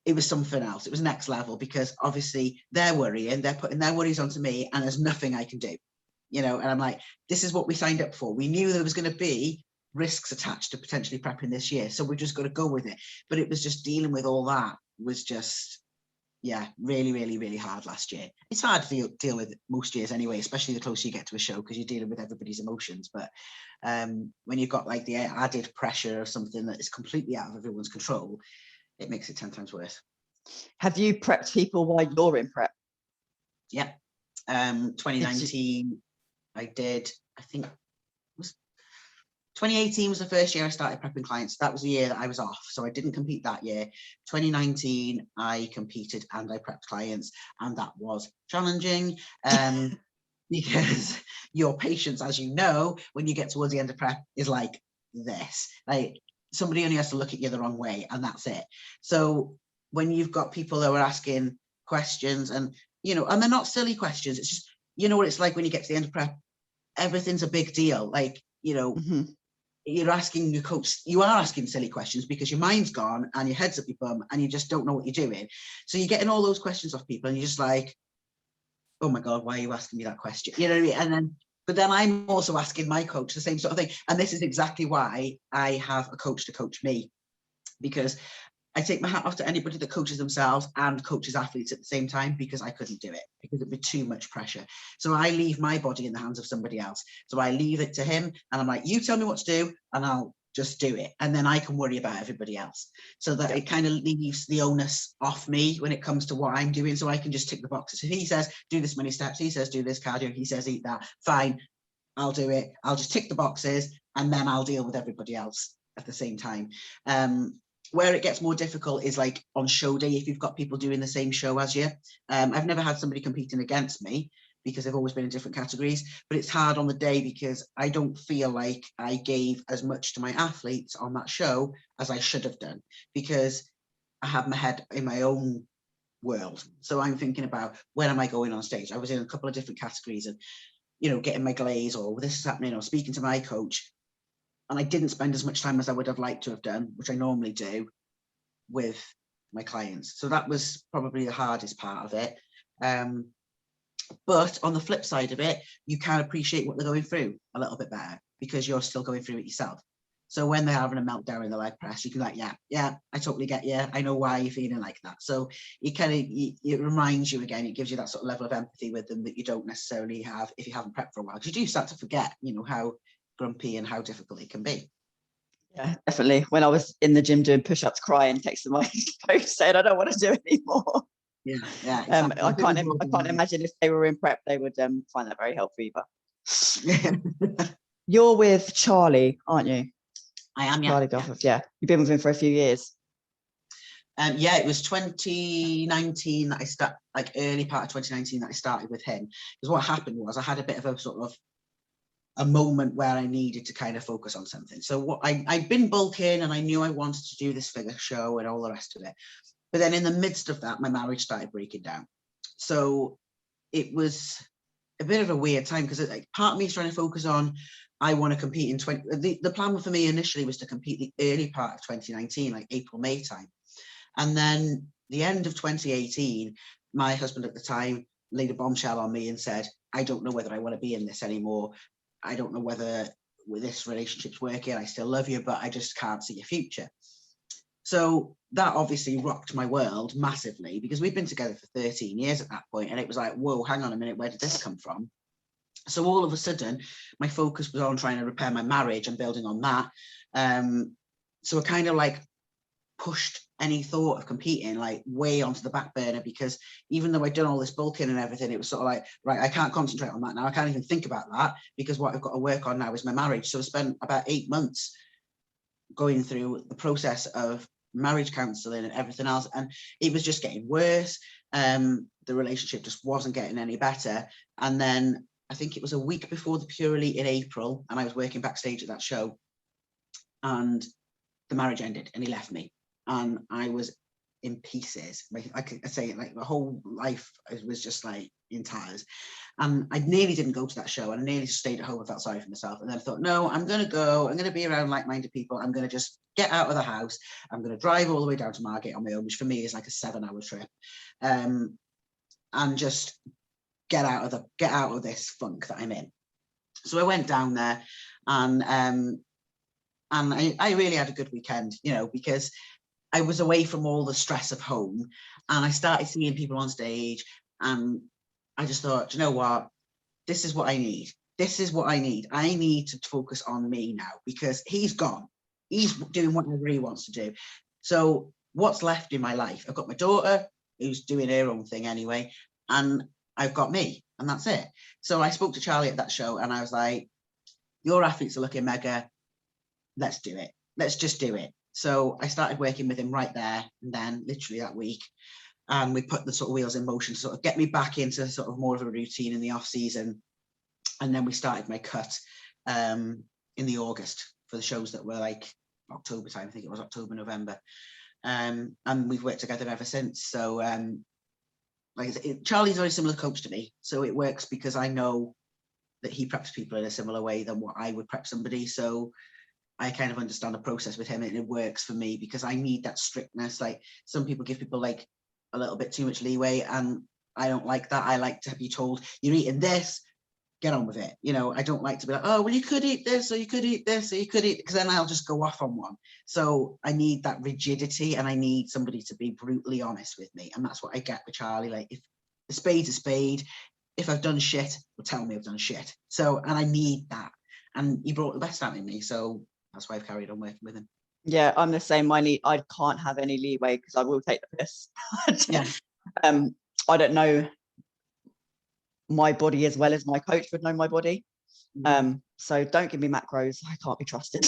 it was something else. It was next level, because obviously they're worrying, they're putting their worries onto me, and there's nothing I can do, and I'm like, this is what we signed up for. We knew there was going to be risks attached to potentially prepping this year, so we just got to go with it. But it was just dealing with all that was just, really, really, really hard last year. It's hard to deal with most years anyway, especially the closer you get to a show, because you're dealing with everybody's emotions. But when you've got the added pressure of something that is completely out of everyone's control, it makes it 10 times worse. Have you prepped people while you're in prep? Yeah. 2019, I did, I think, 2018 was the first year I started prepping clients. That was the year that I was off, so I didn't compete that year. 2019, I competed and I prepped clients, and that was challenging because your patience, as you know, when you get towards the end of prep, is like this. Somebody only has to look at you the wrong way, and that's it. So when you've got people that are asking questions, and and they're not silly questions, it's just, what it's like when you get to the end of prep, everything's a big deal. You're asking your coach, you are asking silly questions because your mind's gone and your head's up your bum and you just don't know what you're doing. So you're getting all those questions off people, and you're just like, oh my God, why are you asking me that question? You know what I mean? But then I'm also asking my coach the same sort of thing. And this is exactly why I have a coach to coach me, because I take my hat off to anybody that coaches themselves and coaches athletes at the same time, because I couldn't do it, because it'd be too much pressure. So I leave my body in the hands of somebody else. So I leave it to him, and I'm like, you tell me what to do and I'll just do it. And then I can worry about everybody else. So that it kind of leaves the onus off me when it comes to what I'm doing. So I can just tick the boxes. If he says, do this many steps, he says, do this cardio, he says, eat that, fine, I'll do it. I'll just tick the boxes, and then I'll deal with everybody else at the same time. Where it gets more difficult is on show day, if you've got people doing the same show as you. I've never had somebody competing against me, because they've always been in different categories, but it's hard on the day because I don't feel like I gave as much to my athletes on that show as I should have done, because I have my head in my own world. So I'm thinking about, when am I going on stage? I was in a couple of different categories, and getting my glaze, or this is happening, or speaking to my coach. And I didn't spend as much time as I would have liked to have done, which I normally do, with my clients. So that was probably the hardest part of it. But on the flip side of it, you can appreciate what they're going through a little bit better, because you're still going through it yourself. So when they're having a meltdown in the leg press, you can be like, yeah, I totally get you. I know why you're feeling like that. So it reminds you again, it gives you that sort of level of empathy with them that you don't necessarily have if you haven't prepped for a while. Because you do start to forget, how grumpy and how difficult it can be. Yeah, definitely. When I was in the gym doing push-ups, crying, texting my coach saying I don't want to do it anymore. Yeah, exactly. I can't imagine if they were in prep, they would find that very helpful either. You're with Charlie, aren't you? I am, yeah. Charlie Goff, yeah. You've been with him for a few years. Yeah, it was 2019 that I started, like early part of 2019 that I started with him. Because what happened was I had a bit of a sort of a moment where I needed to kind of focus on something. So what I'd been bulking and I knew I wanted to do this figure show and all the rest of it. But then in the midst of that, my marriage started breaking down. So it was a bit of a weird time because like, part of me is trying to focus on, I want to compete in the plan for me initially was to compete the early part of 2019, like April, May time. And then the end of 2018, my husband at the time laid a bombshell on me and said, I don't know whether I want to be in this anymore. I don't know whether this relationship's working. I still love you, but I just can't see a future. So that obviously rocked my world massively because we'd been together for 13 years at that point. And it was like, whoa, hang on a minute, where did this come from? So all of a sudden, my focus was on trying to repair my marriage and building on that. So I kind of like pushed any thought of competing like way onto the back burner because even though I'd done all this bulking and everything, it was sort of like, right, I can't concentrate on that now. I can't even think about that because what I've got to work on now is my marriage. So I spent about 8 months going through the process of marriage counseling and everything else, and it was just getting worse. The relationship just wasn't getting any better. And then I think it was a week before the Pure Elite in April, and I was working backstage at that show, and the marriage ended and he left me, and I was in pieces. Like I could say, like the whole life was just like in tatters. And I nearly didn't go to that show, and I nearly stayed at home and felt sorry for myself. And then I thought, no, I'm going to go. I'm going to be around like-minded people. I'm going to just get out of the house. I'm going to drive all the way down to Margate on my own, which for me is like a 7-hour trip, and just get out of this funk that I'm in. So I went down there, and I really had a good weekend, because I was away from all the stress of home, and I started seeing people on stage, and I just thought, you know what, this is what I need. This is what I need. I need to focus on me now because he's gone. He's doing whatever he wants to do. So what's left in my life? I've got my daughter who's doing her own thing anyway, and I've got me, and that's it. So I spoke to Charlie at that show, and I was like, your athletes are looking mega. Let's do it. Let's just do it. So I started working with him right there and then, literally that week. And we put the sort of wheels in motion to sort of get me back into sort of more of a routine in the off season. And then we started my cut in the August for the shows that were like October time. I think it was October, November. And we've worked together ever since. So Charlie's a very similar coach to me. So it works because I know that he preps people in a similar way than what I would prep somebody. So I kind of understand the process with him, and it works for me because I need that strictness. Like some people give people like a little bit too much leeway, and I don't like that. I like to be told, you're eating this, get on with it. I don't like to be like, oh, well, you could eat this, or you could eat this, or you could eat, because then I'll just go off on one. So I need that rigidity, and I need somebody to be brutally honest with me. And that's what I get with Charlie. Like, if a spade's a spade, if I've done shit, well, tell me I've done shit. So, and I need that. And he brought the best out in me. So that's why I've carried on working with him. Yeah, I'm the same. I can't have any leeway because I will take the piss. Yeah. I don't know my body as well as my coach would know my body. So don't give me macros. I can't be trusted.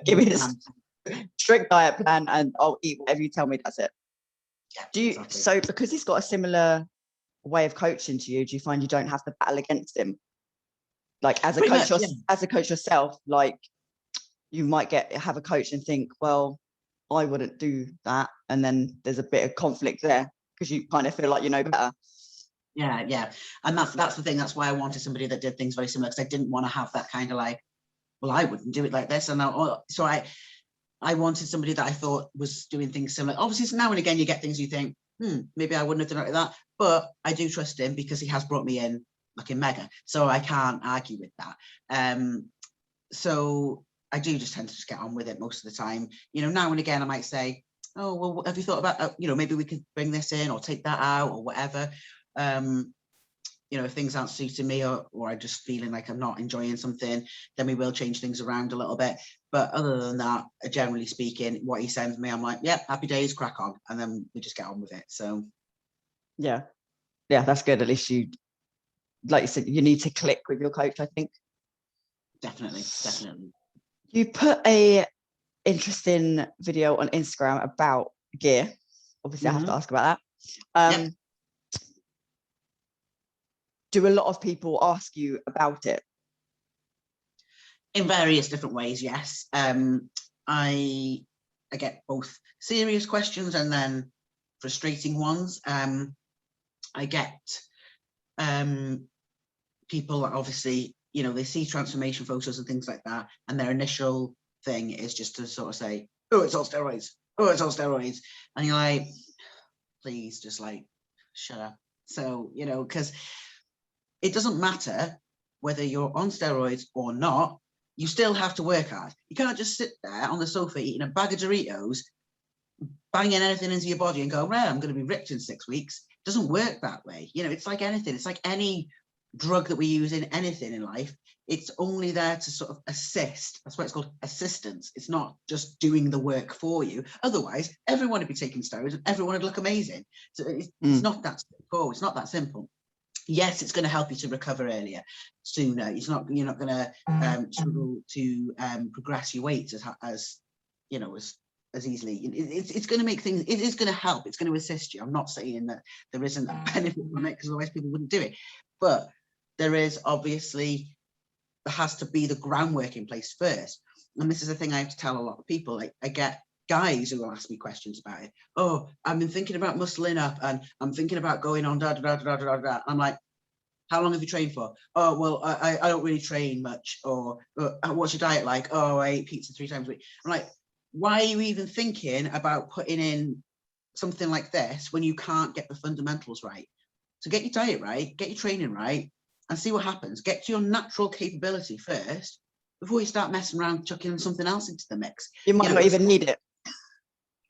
Give me a strict diet plan, and I'll eat whatever you tell me. That's it. Yeah, exactly. So because he's got a similar way of coaching to you, do you find you don't have to battle against him? Like as a coach, as a coach yourself, like you might have a coach and think, well, I wouldn't do that, and then there's a bit of conflict there because you kind of feel like you know better. Yeah, and that's the thing. That's why I wanted somebody that did things very similar, because I didn't want to have that kind of like, well, I wouldn't do it like this, and so I wanted somebody that I thought was doing things similar. Obviously, now and again you get things you think, maybe I wouldn't have done it like that, but I do trust him because he has brought me in like in mega, so I can't argue with that. So I do just tend to just get on with it most of the time. You know, now and again, I might say, oh, well, have you thought about, you know, maybe we could bring this in or take that out or whatever. You know, if things aren't suiting me or I'm just feeling like I'm not enjoying something, then we will change things around a little bit. But other than that, generally speaking, what he sends me, I'm like, yeah, happy days, crack on. And then we just get on with it. So. Yeah, that's good. At least you, like you said, you need to click with your coach, I think. Definitely. You put a interesting video on Instagram about gear. Obviously, I have to ask about that. Yep. Do a lot of people ask you about it? In various different ways, yes. I get both serious questions and then frustrating ones. I get people that obviously, you know, they see transformation photos and things like that, and their initial thing is just to sort of say, oh, it's all steroids. Oh, it's all steroids. And you're like, please just like, shut up. So, you know, because it doesn't matter whether you're on steroids or not, you still have to work hard. You can't just sit there on the sofa eating a bag of Doritos, banging anything into your body and go, well, I'm going to be ripped in 6 weeks. It doesn't work that way. You know, it's like anything. It's like any drug that we use in anything in life. It's only there to sort of assist. That's why it's called assistance. It's not just doing the work for you. Otherwise, everyone would be taking steroids and everyone would look amazing. So it's not that simple. It's not that simple. Yes, it's going to help you to recover earlier, sooner. You're not going to struggle to progress your weight as you know, as easily. It's going to make things. It is going to help. It's going to assist you. I'm not saying that there isn't a benefit from it, because otherwise people wouldn't do it. But there is obviously, there has to be the groundwork in place first. And this is the thing I have to tell a lot of people. Like, I get guys who will ask me questions about it. Oh, I've been thinking about muscling up and I'm thinking about going on da da da da da da. I'm like, how long have you trained for? Oh, well, I don't really train much. Or what's your diet like? Oh, I eat pizza 3 times a week. I'm like, why are you even thinking about putting in something like this when you can't get the fundamentals right? So get your diet right, get your training right, and see what happens. Get to your natural capability first before you start messing around chucking something else into the mix. You might not even need it.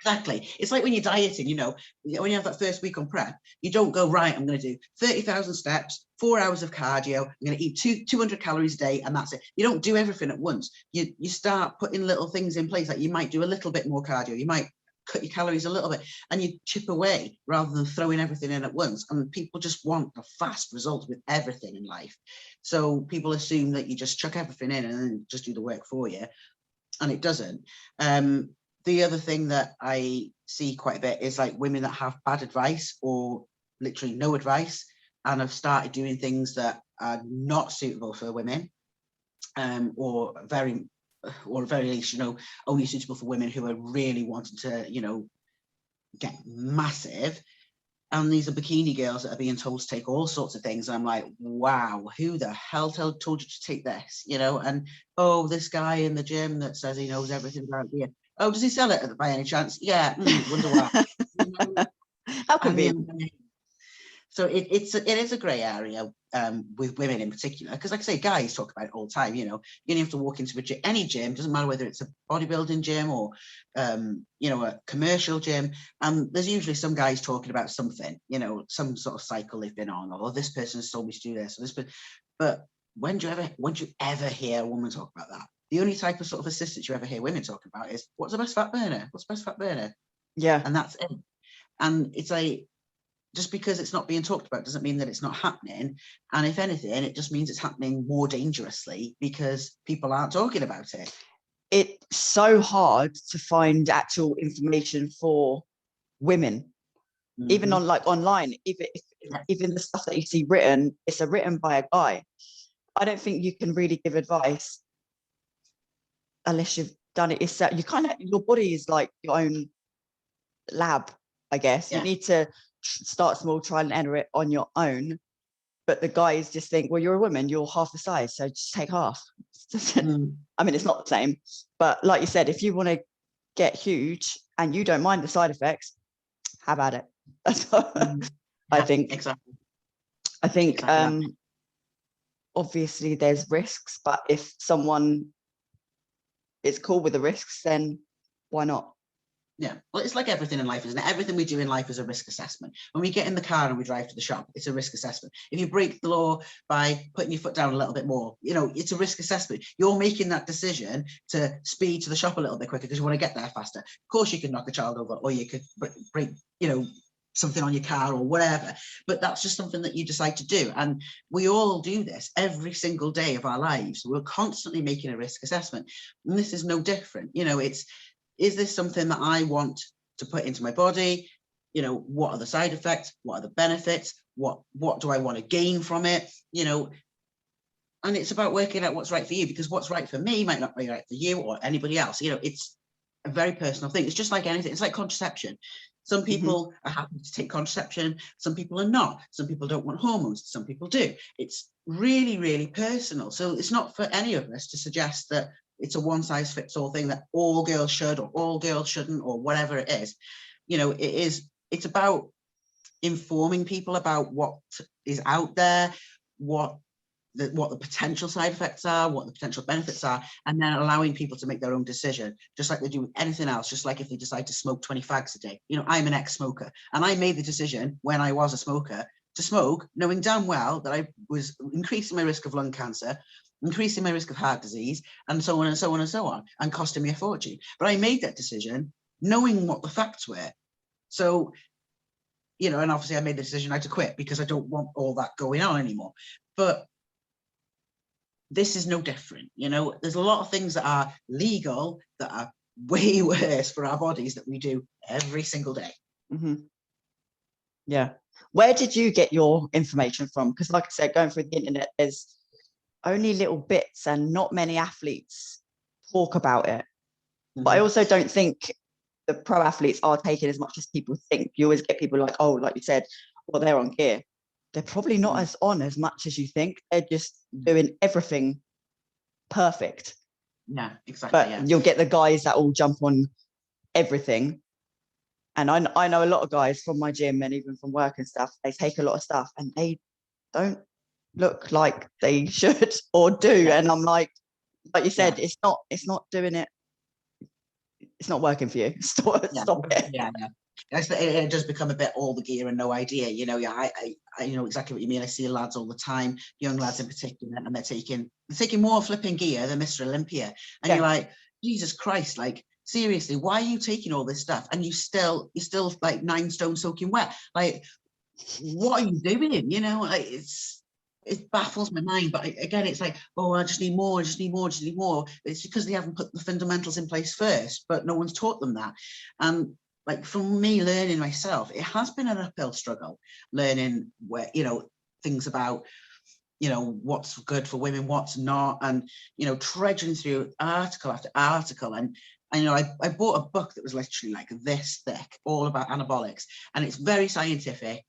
Exactly. It's like when you're dieting, you know, when you have that first week on prep, you don't go, right, I'm going to do 30,000 steps, 4 hours of cardio, I'm going to eat 200 calories a day, and that's it. You don't do everything at once. You start putting little things in place. Like, you might do a little bit more cardio. You might cut your calories a little bit, and you chip away rather than throwing everything in at once. And people just want a fast result with everything in life. So people assume that you just chuck everything in and then just do the work for you. And it doesn't. The other thing that I see quite a bit is like women that have bad advice or literally no advice and have started doing things that are not suitable for women, or very least, you know, only suitable for women who are really wanting to, you know, get massive. And these are bikini girls that are being told to take all sorts of things. And I'm like, wow, who the hell told you to take this? You know, and oh, this guy in the gym that says he knows everything about beer. Oh, does he sell it by any chance? Yeah, wonder why. How convenient. So it is a grey area with women in particular, because like I say, guys talk about it all the time. You know, you don't have to walk into any gym, doesn't matter whether it's a bodybuilding gym or you know, a commercial gym, and there's usually some guys talking about something, you know, some sort of cycle they've been on, or this person has told me to do this or this. But when do you ever hear a woman talk about that? The only type of sort of assistance you ever hear women talking about is, what's the best fat burner? What's the best fat burner? Yeah. And that's it. And it's like, just because it's not being talked about doesn't mean that it's not happening. And if anything, it just means it's happening more dangerously because people aren't talking about it. It's so hard to find actual information for women, even on like online, even the stuff that you see written, it's written by a guy. I don't think you can really give advice unless you've done it yourself. You kind of, your body is like your own lab, I guess. You need to start small, try and enter it on your own. But the guys just think, well, you're a woman, you're half the size, so just take half. I mean, it's not the same, but like you said, if you want to get huge and you don't mind the side effects, how about it? That's what I think. Exactly. I think exactly. Obviously there's risks, but if someone it's cool with the risks, then why not? Yeah, well, it's like everything in life, isn't it? Everything we do in life is a risk assessment. When we get in the car and we drive to the shop, it's a risk assessment. If you break the law by putting your foot down a little bit more, you know, it's a risk assessment. You're making that decision to speed to the shop a little bit quicker because you want to get there faster. Of course, you could knock a child over, or you could break, you know, something on your car or whatever, but that's just something that you decide to do. And we all do this every single day of our lives. We're constantly making a risk assessment, and this is no different. You know, is this something that I want to put into my body? You know, what are the side effects? What are the benefits? What do I want to gain from it? You know, and it's about working out what's right for you, because what's right for me might not be right for you or anybody else. You know, it's a very personal thing. It's just like anything. It's like contraception. Some people are happy to take contraception. Some people are not. Some people don't want hormones. Some people do. It's really, really personal. So it's not for any of us to suggest that it's a one size fits all thing that all girls should or all girls shouldn't or whatever it is. You know, it's about informing people about what is out there, what the potential side effects are, what the potential benefits are, and then allowing people to make their own decision, just like they do with anything else. Just like if they decide to smoke 20 fags a day. You know, I'm an ex-smoker, and I made the decision when I was a smoker to smoke, knowing damn well that I was increasing my risk of lung cancer, increasing my risk of heart disease, and so on and so on and so on, and costing me a fortune. But I made that decision knowing what the facts were. So, you know, and obviously I made the decision I had to quit because I don't want all that going on anymore. But this is no different. You know, there's a lot of things that are legal that are way worse for our bodies that we do every single day. Yeah. Where did you get your information from? Because like I said, going through the internet, there's only little bits and not many athletes talk about it. But I also don't think the pro athletes are taking as much as people think. You always get people like, oh, like you said, well, they're on gear. They're probably not as on as much as you think. They're just doing everything perfect. Yeah, exactly. But you'll get the guys that all jump on everything. And I know a lot of guys from my gym and even from work and stuff, they take a lot of stuff and they don't look like they should or do. And I'm like you said, it's not doing it. It's not working for you. Stop it. Yeah. It does become a bit all the gear and no idea. You know, I know exactly what you mean. I see lads all the time, young lads in particular, and they're taking more flipping gear than Mr. Olympia. And you're like, Jesus Christ, like, seriously, why are you taking all this stuff? And you're still like 9 stone soaking wet. Like, what are you doing? You know, like, it baffles my mind. But again, it's like, oh, I just need more. It's because they haven't put the fundamentals in place first, but no one's taught them that. And like, from me learning myself, it has been an uphill struggle learning where, you know, things about, you know, what's good for women, what's not, and, you know, trudging through article after article. And you know, I bought a book that was literally like this thick, all about anabolics, and it's very scientific.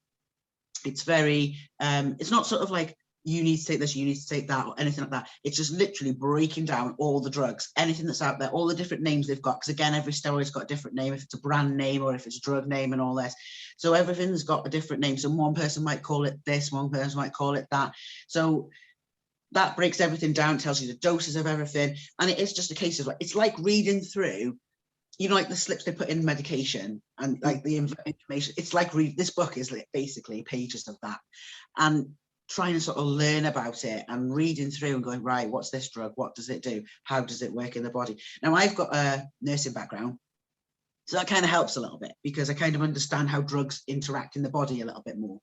It's very, it's not sort of like, you need to take this, you need to take that, or anything like that. It's just literally breaking down all the drugs, anything that's out there, all the different names they've got. Because again, every steroid's got a different name, if it's a brand name or if it's a drug name and all this. So everything's got a different name. So one person might call it this, one person might call it that. So that breaks everything down, tells you the doses of everything. And it is just a case of like, it's like reading through, you know, like the slips they put in medication and like the information. It's like this book is like basically pages of that. And trying to sort of learn about it and reading through and going, right, what's this drug? What does it do? How does it work in the body? Now, I've got a nursing background, so that kind of helps a little bit because I kind of understand how drugs interact in the body a little bit more.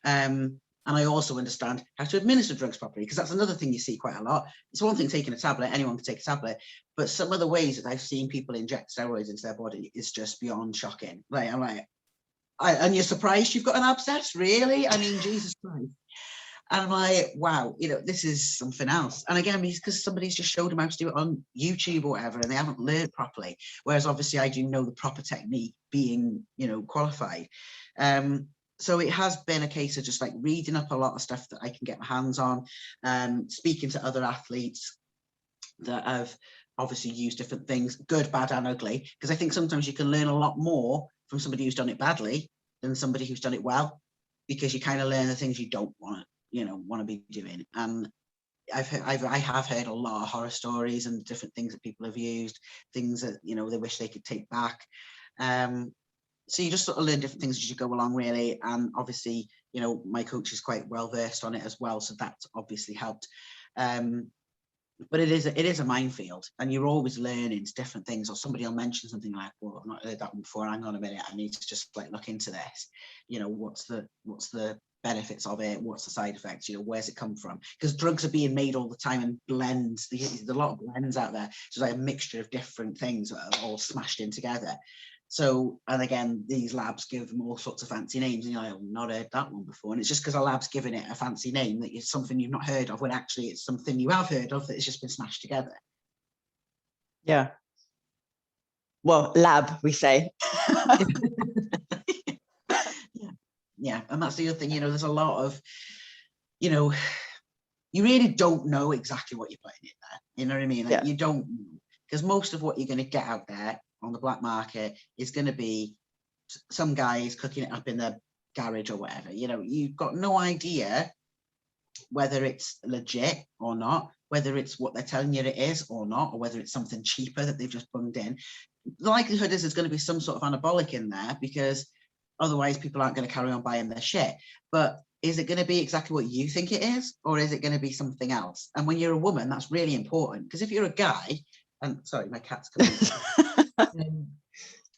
And I also understand how to administer drugs properly, because that's another thing you see quite a lot. It's one thing taking a tablet, anyone can take a tablet, but some of the ways that I've seen people inject steroids into their body is just beyond shocking. Like, I'm like, and you're surprised you've got an abscess? Really? I mean, Jesus Christ. And I'm like, wow, you know, this is something else. And again, because somebody's just showed them how to do it on YouTube or whatever, and they haven't learned properly. Whereas obviously I do know the proper technique, being, you know, qualified. So it has been a case of just like reading up a lot of stuff that I can get my hands on, speaking to other athletes that have obviously used different things, good, bad, and ugly. Because I think sometimes you can learn a lot more from somebody who's done it badly than somebody who's done it well, because you kind of learn the things you don't want to be doing. And I have heard a lot of horror stories and different things that people have used, things that, you know, they wish they could take back. So you just sort of learn different things as you go along, really. And obviously, you know, my coach is quite well versed on it as well, so that's obviously helped. But it is a minefield, and you're always learning different things. Or somebody will mention something like, well, I've not heard that one before, hang on a minute, I need to just like look into this. You know, what's the benefits of it, what's the side effects, you know, where's it come from? Because drugs are being made all the time, and blends, there's a lot of blends out there, so like a mixture of different things that are all smashed in together. So, and again, these labs give them all sorts of fancy names, and you're like, I've not heard that one before. And it's just because a lab's given it a fancy name that it's something you've not heard of, when actually it's something you have heard of, that it's just been smashed together. Yeah. Well, lab, we say. Yeah. And that's the other thing, you know, there's a lot of, you know, you really don't know exactly what you're putting in there. You know what I mean? Like, you don't know, because most of what you're going to get out there on the black market is going to be some guys cooking it up in their garage or whatever. You know, you've got no idea whether it's legit or not, whether it's what they're telling you it is or not, or whether it's something cheaper that they've just bunged in. The likelihood is there's going to be some sort of anabolic in there, because otherwise people aren't going to carry on buying their shit. But is it going to be exactly what you think it is, or is it going to be something else? And when you're a woman, that's really important, because if you're a guy, and sorry, my cat's coming.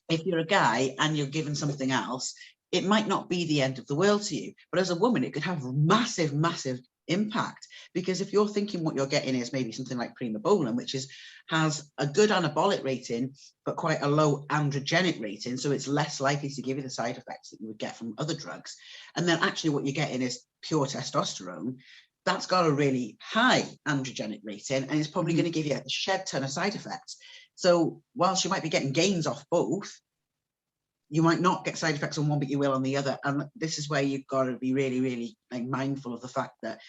If you're a guy and you're given something else, it might not be the end of the world to you, but as a woman, it could have massive, massive impact. Because if you're thinking what you're getting is maybe something like primobolan, which has a good anabolic rating, but quite a low androgenic rating, so it's less likely to give you the side effects that you would get from other drugs. And then actually what you're getting is pure testosterone. That's got a really high androgenic rating, and it's probably going to give you a shed ton of side effects. So whilst you might be getting gains off both, you might not get side effects on one, but you will on the other. And this is where you've got to be really, really like mindful of the fact that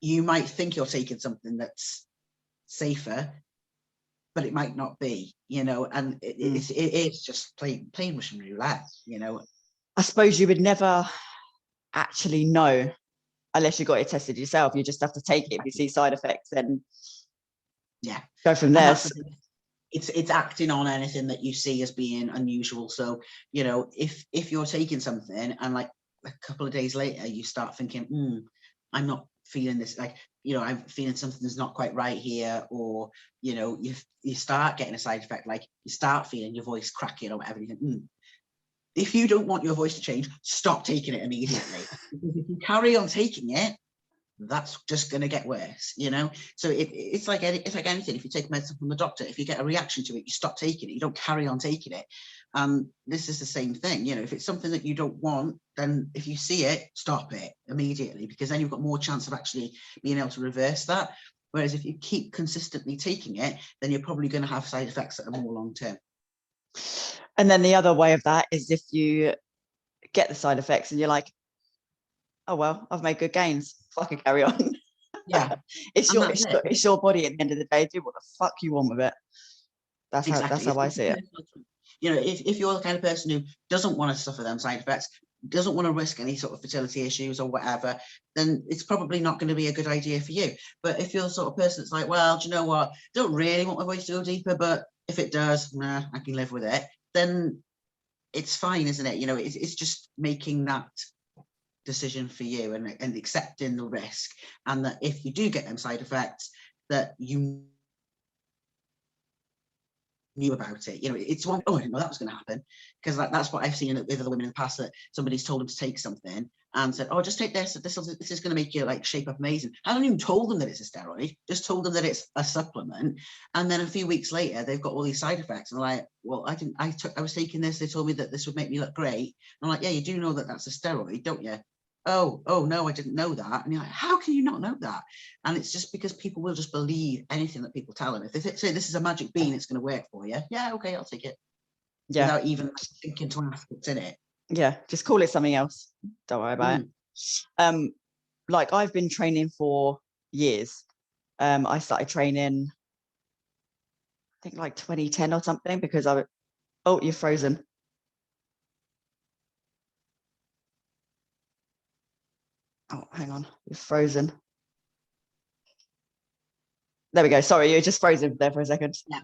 you might think you're taking something that's safer, but it might not be, you know, and it's just plain Russian roulette, you know. I suppose you would never actually know unless you got it tested yourself. You just have to take it. If you see side effects, then go from there. It's acting on anything that you see as being unusual. So, you know, if you're taking something and like a couple of days later you start thinking, I'm not feeling this, like, you know, I'm feeling something's not quite right here, or, you know, you start getting a side effect, like you start feeling your voice cracking or whatever, you think, if you don't want your voice to change, stop taking it immediately. Because if you carry on taking it, that's just going to get worse, you know. So it's like anything. If you take medicine from the doctor, if you get a reaction to it, you stop taking it, you don't carry on taking it. This is the same thing, you know. If it's something that you don't want, then if you see it, stop it immediately, because then you've got more chance of actually being able to reverse that. Whereas if you keep consistently taking it, then you're probably going to have side effects that are more long term. And then the other way of that is if you get the side effects and you're like, oh well, I've made good gains, fucking carry on. Yeah. it's your body at the end of the day. Do what the fuck you want with it. That's how I see it. You know, if you're the kind of person who doesn't want to suffer them side effects, doesn't want to risk any sort of fertility issues or whatever, then it's probably not going to be a good idea for you. But if you're the sort of person that's like, well, do you know what, don't really want my voice to go deeper, but if it does, I can live with it, then it's fine, isn't it? You know, it's just making that decision for you and accepting the risk, and that if you do get them side effects, that you knew about it. You know, it's one, I didn't know that was going to happen, because that's what I've seen with other women in the past, that somebody's told them to take something and said, oh, just take this is going to make you like shape up amazing. I haven't even told them that it's a steroid, just told them that it's a supplement, and then a few weeks later they've got all these side effects, and they're like, well, I was taking this, they told me that this would make me look great. And I'm like, yeah, you do know that that's a steroid, don't you? Oh no, I didn't know that. And you're like, how can you not know that? And it's just because people will just believe anything that people tell them. If they say this is a magic bean, it's going to work for you, yeah, okay, I'll take it, without even thinking to ask what's in it. Yeah, just call it something else, don't worry about it. Like, I've been training for years. I started training, I think like 2010 or something, because oh, you're frozen. Oh, hang on, you're frozen. There we go. Sorry, you're just frozen there for a second. Yeah.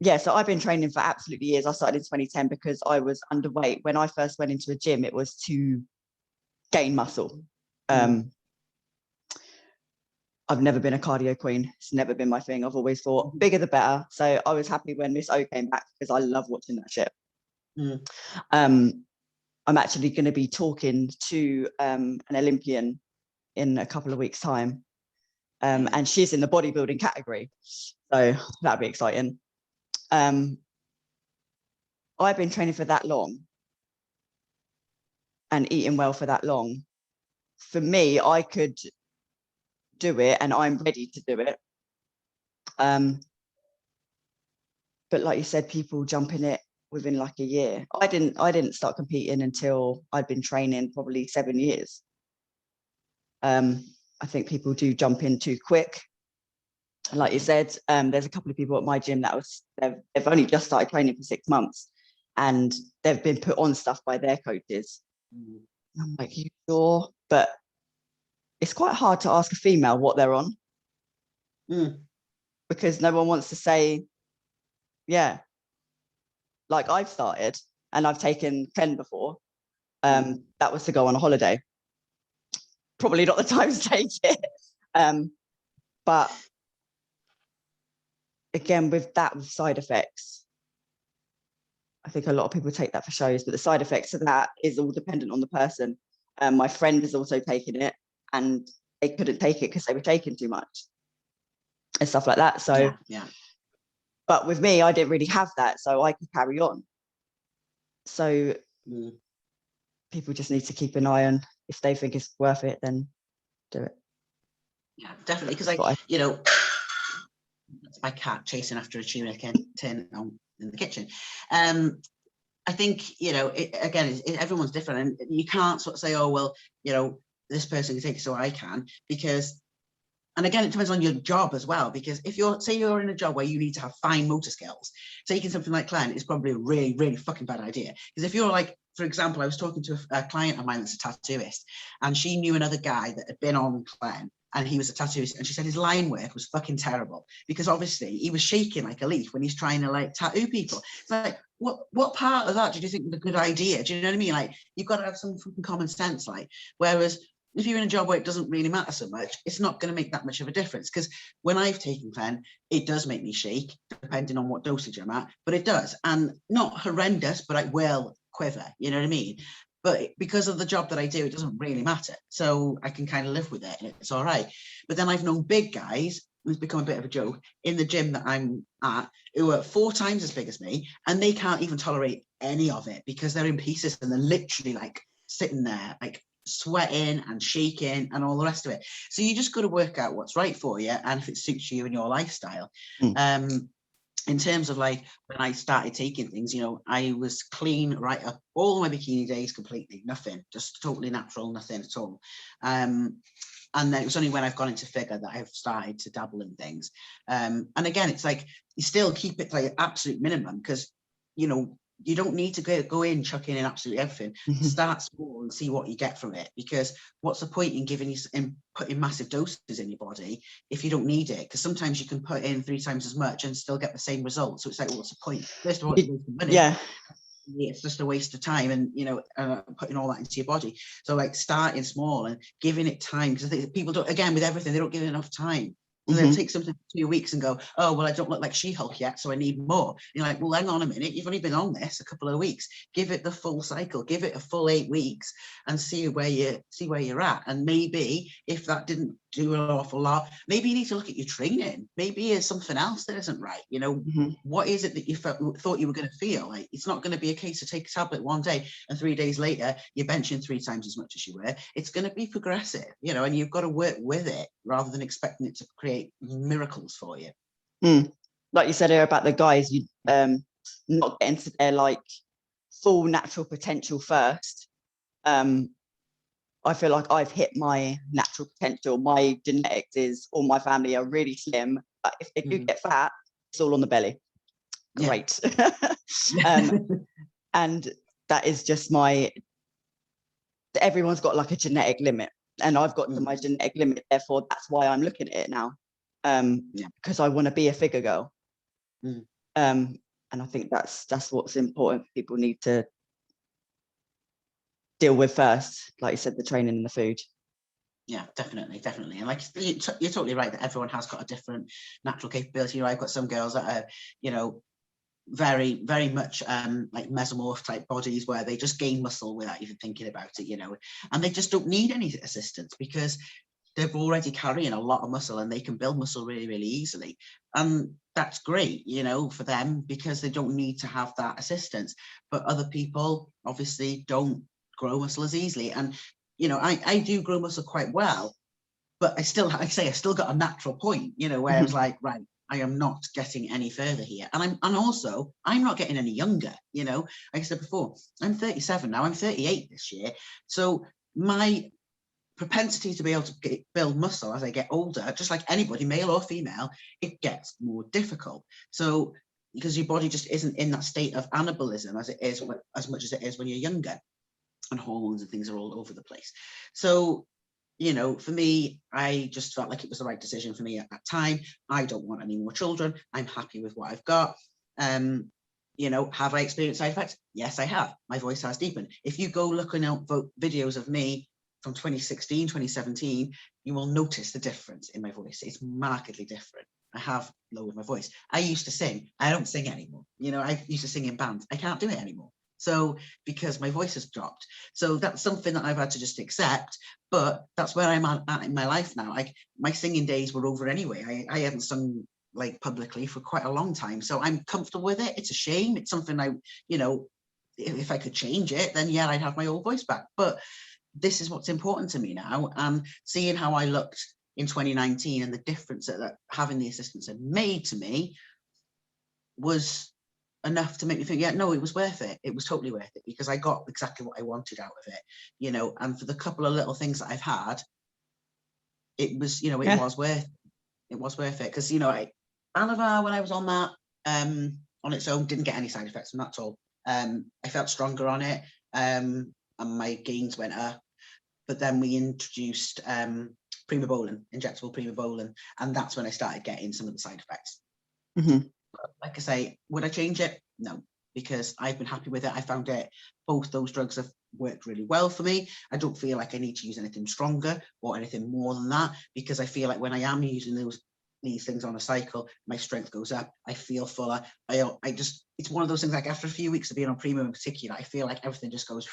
Yeah, so I've been training for absolutely years. I started in 2010 because I was underweight. When I first went into a gym, it was to gain muscle. I've never been a cardio queen. It's never been my thing. I've always thought bigger the better. So I was happy when Miss O came back because I love watching that shit. I'm actually going to be talking to an Olympian in a couple of weeks' time. And she's in the bodybuilding category. So that'd be exciting. I've been training for that long and eating well for that long. For me, I could do it and I'm ready to do it. But like you said, people jump in it within like a year. I didn't start competing until I'd been training probably 7 years. I think people do jump in too quick. Like you said, there's a couple of people at my gym they've only just started training for 6 months and they've been put on stuff by their coaches. I'm like, you sure? But it's quite hard to ask a female what they're on because no one wants to say, yeah, like I've started and I've taken 10 before. That was to go on a holiday. Probably not the time to take it. But again, with side effects, I think a lot of people take that for shows, but the side effects of that is all dependent on the person. My friend is also taking it and they couldn't take it because they were taking too much and stuff like that. So, yeah. But with me, I didn't really have that, so I could carry on. So people just need to keep an eye on if they think it's worth it, then do it. Yeah, definitely. Because you know, it's my cat chasing after a tuna tin in the kitchen. I think, you know, everyone's different and you can't sort of say, oh, well, you know, this person can take it so I can, because, and again, it depends on your job as well, because if you're in a job where you need to have fine motor skills, taking something like Clen is probably a really, really fucking bad idea. Because if you're like, for example, I was talking to a client of mine that's a tattooist, and she knew another guy that had been on Clen, and he was a tattooist, and she said his line work was fucking terrible because obviously he was shaking like a leaf when he's trying to like tattoo people. It's like, what part of that did you think was a good idea? Do you know what I mean? Like, you've got to have some fucking common sense. Like, whereas if you're in a job where it doesn't really matter so much, it's not going to make that much of a difference. Because when I've taken Clen, it does make me shake, depending on what dosage I'm at, but it does. And not horrendous, but I will quiver, you know what I mean? But because of the job that I do, it doesn't really matter. So I can kind of live with it and it's all right. But then I've known big guys, who's become a bit of a joke, in the gym that I'm at, who are 4 times as big as me, and they can't even tolerate any of it because they're in pieces and they're literally like sitting there, like sweating and shaking and all the rest of it. So you just got to work out what's right for you and if it suits you and your lifestyle. In terms of like when I started taking things, you know, I was clean right up all my bikini days, completely nothing, just totally natural, nothing at all. And then it was only when I've gone into figure that I've started to dabble in things. And again, it's like you still keep it like absolute minimum because, you know, you don't need to go in chucking in absolutely everything. Start small and see what you get from it, because what's the point in putting massive doses in your body if you don't need it? Because sometimes you can put in 3 times as much and still get the same result. So it's like, well, what's the point? First of all, it's wasting money. Yeah, it's just a waste of time, and you know, putting all that into your body. So like starting small and giving it time, because I think people don't, again, with everything, they don't give it enough time. So they'll take something for 2 weeks and go, oh, well, I don't look like She-Hulk yet, so I need more. You're like, well, hang on a minute. You've only been on this a couple of weeks. Give it the full cycle. Give it a full 8 weeks and see where you're at. And maybe if that didn't do an awful lot, maybe you need to look at your training. Maybe it's something else that isn't right. You know, what is it that you thought you were going to feel? Like, it's not going to be a case of take a tablet one day and 3 days later you're benching 3 times as much as you were. It's going to be progressive, you know, and you've got to work with it rather than expecting it to create miracles for you. Like you said here about the guys, you not getting to their like full natural potential first. I feel like I've hit my natural potential. My genetics is, all my family are really slim, but if they do get fat, it's all on the belly. Great. And that is just everyone's got like a genetic limit. and I've got to my genetic limit, therefore that's why I'm looking at it now, because I want to be a figure girl. And I think that's what's important. People need to deal with first, like you said, the training and the food. Yeah, definitely. And like you're totally right that everyone has got a different natural capability. You know, I've got some girls that are, you know, very, very much like mesomorph type bodies where they just gain muscle without even thinking about it, you know, and they just don't need any assistance because they're already carrying a lot of muscle and they can build muscle really, really easily. And that's great, you know, for them because they don't need to have that assistance. But other people obviously don't grow muscle as easily. And, you know, I do grow muscle quite well, but I still got a natural point, you know, where I was like, right, I am not getting any further here. And I'm not getting any younger, you know, like I said before, I'm 37 now, I'm 38 this year. So my propensity to be able to build muscle as I get older, just like anybody, male or female, it gets more difficult. So because your body just isn't in that state of anabolism as much as it is when you're younger, and hormones and things are all over the place. So, you know, for me, I just felt like it was the right decision for me at that time. I don't want any more children. I'm happy with what I've got. You know, have I experienced side effects? Yes, I have. My voice has deepened. If you go looking at videos of me from 2016, 2017, you will notice the difference in my voice. It's markedly different. I have lowered my voice. I used to sing. I don't sing anymore. You know, I used to sing in bands. I can't do it anymore. So because my voice has dropped. So that's something that I've had to just accept, but that's where I'm at in my life now. Like my singing days were over anyway. I hadn't sung like publicly for quite a long time. So I'm comfortable with it. It's a shame. It's something I, you know, if I could change it, then yeah, I'd have my old voice back. But this is what's important to me now. And seeing how I looked in 2019 and the difference that having the assistance had made to me was enough to make me think, yeah, no, it was worth it. It was totally worth it because I got exactly what I wanted out of it, you know, and for the couple of little things that I've had, it was, you know, it was worth it. Because, you know, Anavar, when I was on that, on its own, didn't get any side effects from that at all. I felt stronger on it, and my gains went up. But then we introduced primobolan, injectable primobolan, and that's when I started getting some of the side effects. Like I say, would I change it? No, because I've been happy with it. I found it, both those drugs have worked really well for me. I don't feel like I need to use anything stronger or anything more than that, because I feel like when I am using these things on a cycle, my strength goes up. I feel fuller. I just, it's one of those things, like after a few weeks of being on Primo in particular, I feel like everything just goes,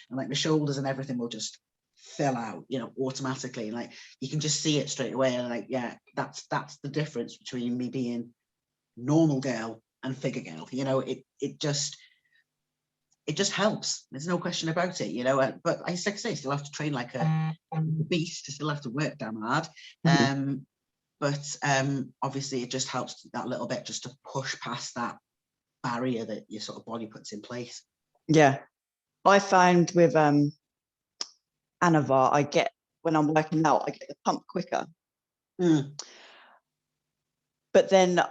and like the shoulders and everything will just fill out, you know, automatically. And like, you can just see it straight away. And like, yeah, that's the difference between me being normal girl and figure girl, you know. It just helps. There's no question about it, you know. But I still have to train like a beast. I still have to work damn hard. But obviously it just helps that little bit just to push past that barrier that your sort of body puts in place. Yeah, I find with Anavar, I get, when I'm working out, I get the pump quicker. But then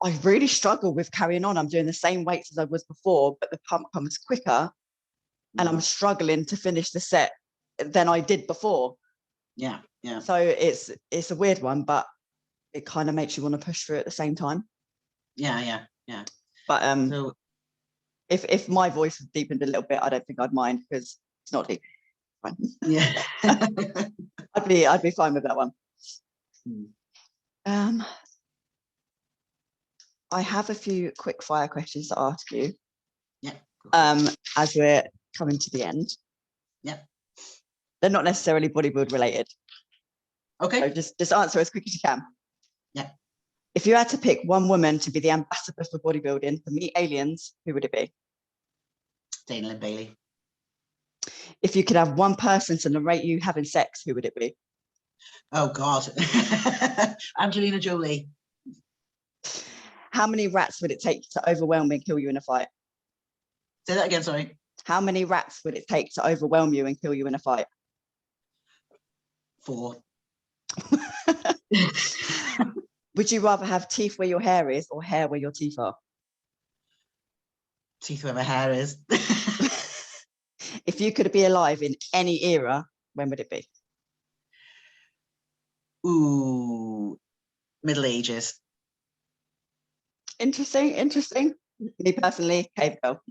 I really struggle with carrying on. I'm doing the same weights as I was before, but the pump comes quicker, and I'm struggling to finish the set than I did before. Yeah. So it's a weird one, but it kind of makes you want to push through at the same time. Yeah. But so if my voice was deepened a little bit, I don't think I'd mind, because it's not deep. Fine. Yeah. I'd be fine with that one. I have a few quick fire questions to ask you. Yeah. As we're coming to the end. Yeah. They're not necessarily bodybuild related. Okay. So just answer as quick as you can. Yeah. If you had to pick one woman to be the ambassador for bodybuilding to meet aliens, who would it be? Dana Lynn Bailey. If you could have one person to narrate you having sex, who would it be? Oh God. Angelina Jolie. How many rats would it take to overwhelm and kill you in a fight? Say that again, sorry. How many rats would it take to overwhelm you and kill you in a fight? 4. Would you rather have teeth where your hair is or hair where your teeth are? Teeth where my hair is. If you could be alive in any era, when would it be? Ooh, Middle Ages. Interesting. Me personally, cave girl.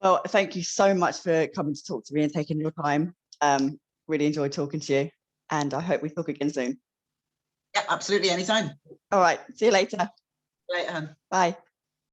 Well, thank you so much for coming to talk to me and taking your time. Really enjoyed talking to you, and I hope we talk again soon. Yeah, absolutely, anytime. All right, see you later. Right, Bye.